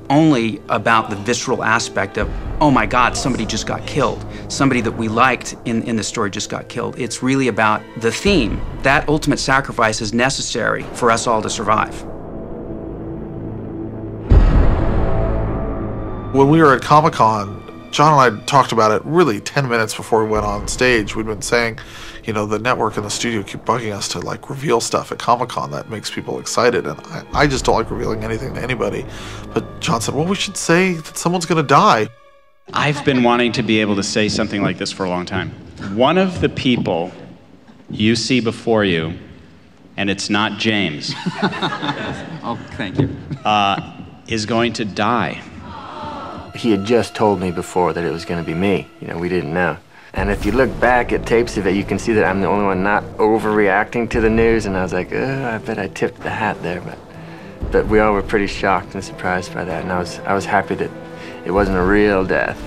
only about the visceral aspect of, oh my God, somebody just got killed. Somebody that we liked in the story just got killed. It's really about the theme. That ultimate sacrifice is necessary for us all to survive. When we were at Comic-Con, John and I talked about it really 10 minutes before we went on stage. We'd been saying, you know, the network and the studio keep bugging us to like reveal stuff at Comic-Con that makes people excited, and I just don't like revealing anything to anybody. But John said, well, we should say that someone's gonna die. I've been wanting to be able to say something like this for a long time. One of the people you see before you, and it's not James. Oh, thank you. Is going to die. He had just told me before that it was going to be me. You know, we didn't know. And if you look back at tapes of it, you can see that I'm the only one not overreacting to the news. And I was like, oh, I bet I tipped the hat there. But we all were pretty shocked and surprised by that. And I was happy that it wasn't a real death.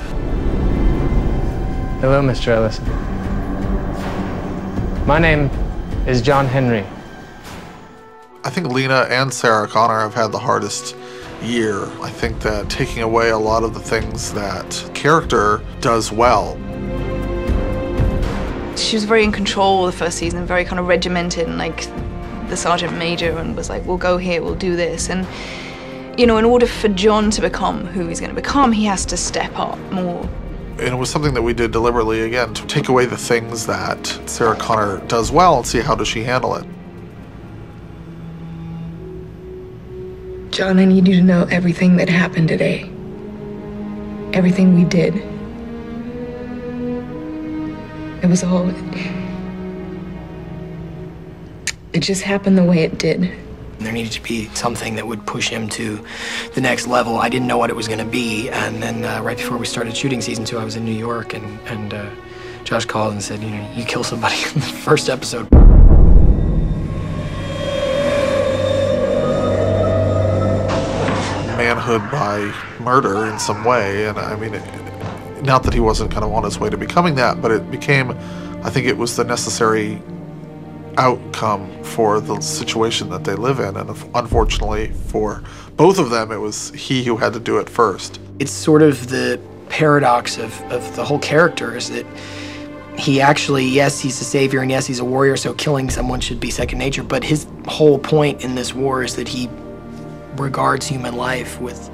Hello, Mr. Ellison. My name is John Henry. I think Lena and Sarah Connor have had the hardest year. I think that taking away a lot of the things that character does well. She was very in control the first season, very kind of regimented and like the sergeant major, and was like, we'll go here, we'll do this. And, you know, in order for John to become who he's going to become, he has to step up more. And it was something that we did deliberately, again, to take away the things that Sarah Connor does well and see how does she handle it. John, I need you to know everything that happened today. Everything we did. It was all... It just happened the way it did. There needed to be something that would push him to the next level. I didn't know what it was going to be, and then right before we started shooting season 2, I was in New York, and Josh called and said, you know, you kill somebody in the first episode. Manhood by murder in some way, and I mean, not that he wasn't kind of on his way to becoming that, but it became, I think it was the necessary outcome for the situation that they live in, and unfortunately for both of them, it was he who had to do it first. It's sort of the paradox of the whole character is that he actually, yes, he's a savior, and yes, he's a warrior, so killing someone should be second nature, but his whole point in this war is that he regards human life with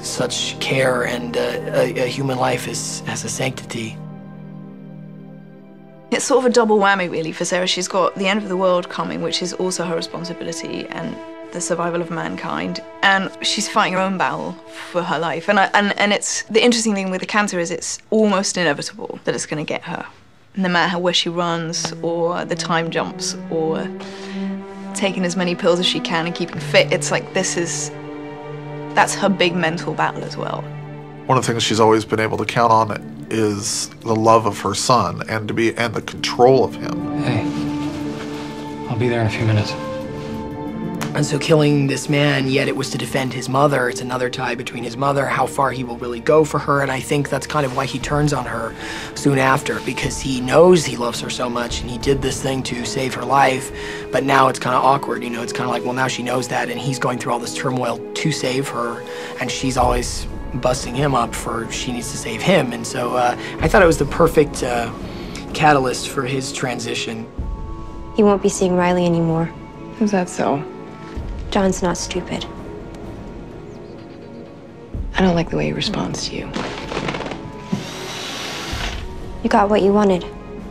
such care, and a human life has a sanctity. It's sort of a double whammy, really, for Sarah. She's got the end of the world coming, which is also her responsibility, and the survival of mankind, and she's fighting her own battle for her life. And it's the interesting thing with the cancer is it's almost inevitable that it's going to get her, no matter where she runs, or the time jumps, or taking as many pills as she can and keeping fit. It's like that's her big mental battle as well. One of the things she's always been able to count on is the love of her son and the control of him. Hey, I'll be there in a few minutes. And so killing this man, yet it was to defend his mother. It's another tie between his mother, how far he will really go for her, and I think that's kind of why he turns on her soon after, because he knows he loves her so much, and he did this thing to save her life, but now it's kind of awkward, you know, it's kind of like, well, now she knows that, and he's going through all this turmoil to save her, and she's always busting him up for she needs to save him, and so I thought it was the perfect catalyst for his transition. He won't be seeing Riley anymore. Is that so? John's not stupid. I don't like the way he responds to you. You got what you wanted.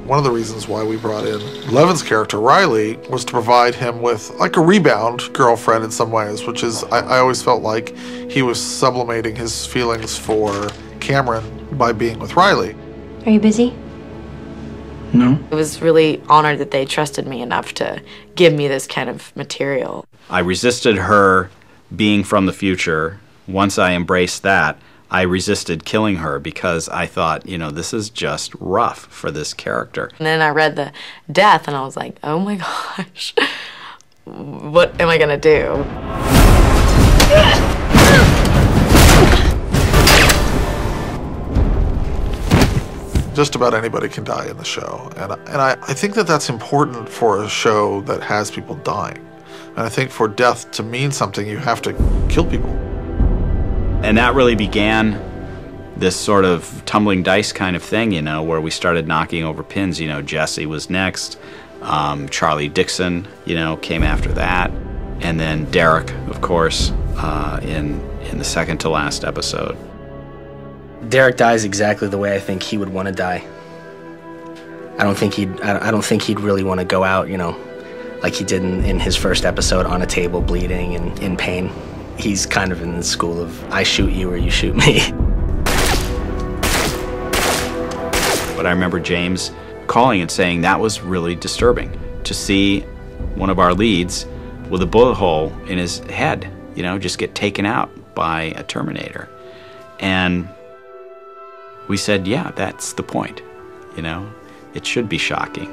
One of the reasons why we brought in Levin's character, Riley, was to provide him with like a rebound girlfriend in some ways, which is, I always felt like he was sublimating his feelings for Cameron by being with Riley. Are you busy? No. I was really honored that they trusted me enough to give me this kind of material. I resisted her being from the future. Once I embraced that, I resisted killing her because I thought, you know, this is just rough for this character. And then I read the death and I was like, oh my gosh, what am I gonna do? Just about anybody can die in the show. And I think that that's important for a show that has people dying. And I think for death to mean something, you have to kill people. And that really began this sort of tumbling dice kind of thing, you know, where we started knocking over pins. You know, Jesse was next. Charlie Dixon, you know, came after that. And then Derek, of course, in the second to last episode. Derek dies exactly the way I think he would want to die. I don't think he'd really want to go out, you know, like he did in his first episode, on a table bleeding and in pain. He's kind of in the school of, I shoot you or you shoot me. But I remember James calling and saying that was really disturbing to see one of our leads with a bullet hole in his head, you know, just get taken out by a Terminator. And we said, yeah, that's the point, you know, it should be shocking.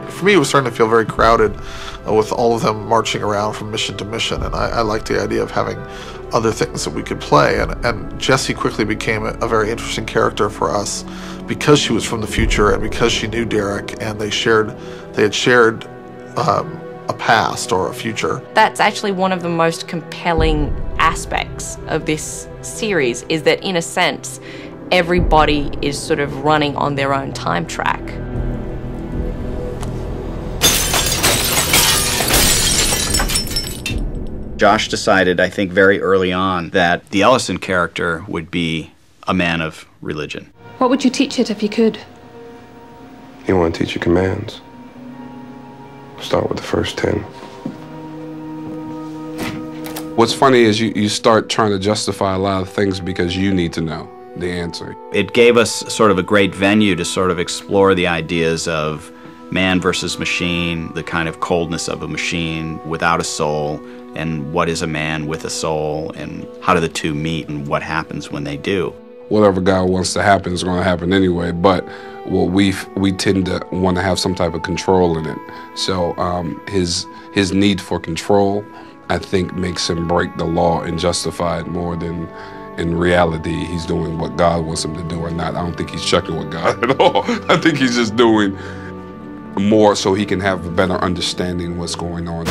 For me, it was starting to feel very crowded with all of them marching around from mission to mission, and I liked the idea of having other things that we could play, and Jessie quickly became a very interesting character for us because she was from the future and because she knew Derek, and they had shared a past or a future. That's actually one of the most compelling aspects of this series, is that in a sense, everybody is sort of running on their own time track. Josh decided, I think very early on, that the Ellison character would be a man of religion. What would you teach it if you could? You want to teach your commands? Start with the first 10. What's funny is you start trying to justify a lot of things because you need to know the answer. It gave us sort of a great venue to sort of explore the ideas of man versus machine, the kind of coldness of a machine without a soul, and what is a man with a soul, and how do the two meet, and what happens when they do. Whatever God wants to happen is going to happen anyway, but what we tend to want to have some type of control in it. So his need for control, I think, makes him break the law and justify it more than in reality he's doing what God wants him to do or not. I don't think he's checking with God at all. I think he's just doing more so he can have a better understanding of what's going on.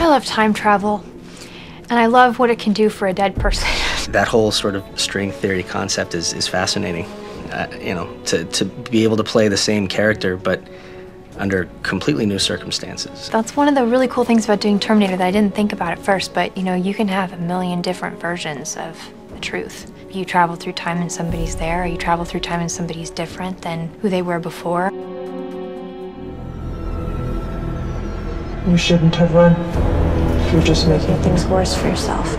I love time travel, and I love what it can do for a dead person. That whole sort of string theory concept is fascinating. You know, to be able to play the same character, but under completely new circumstances. That's one of the really cool things about doing Terminator that I didn't think about at first, but you know, you can have a million different versions of the truth. You travel through time and somebody's there, or you travel through time and somebody's different than who they were before. You shouldn't have run. You're just making things worse for yourself.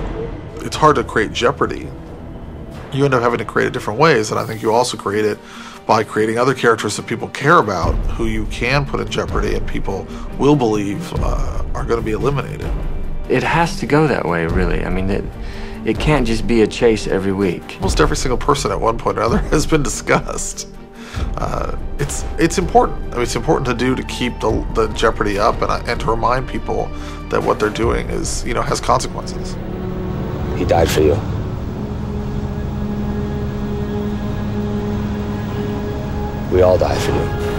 It's hard to create jeopardy. You end up having to create it different ways, and I think you also create it by creating other characters that people care about, who you can put in jeopardy and people will believe are going to be eliminated. It has to go that way, really. I mean, it can't just be a chase every week. Almost every single person at one point or another has been discussed. It's important. I mean, it's important to do to keep the jeopardy up and to remind people that what they're doing is, you know, has consequences. He died for you. We all die for you.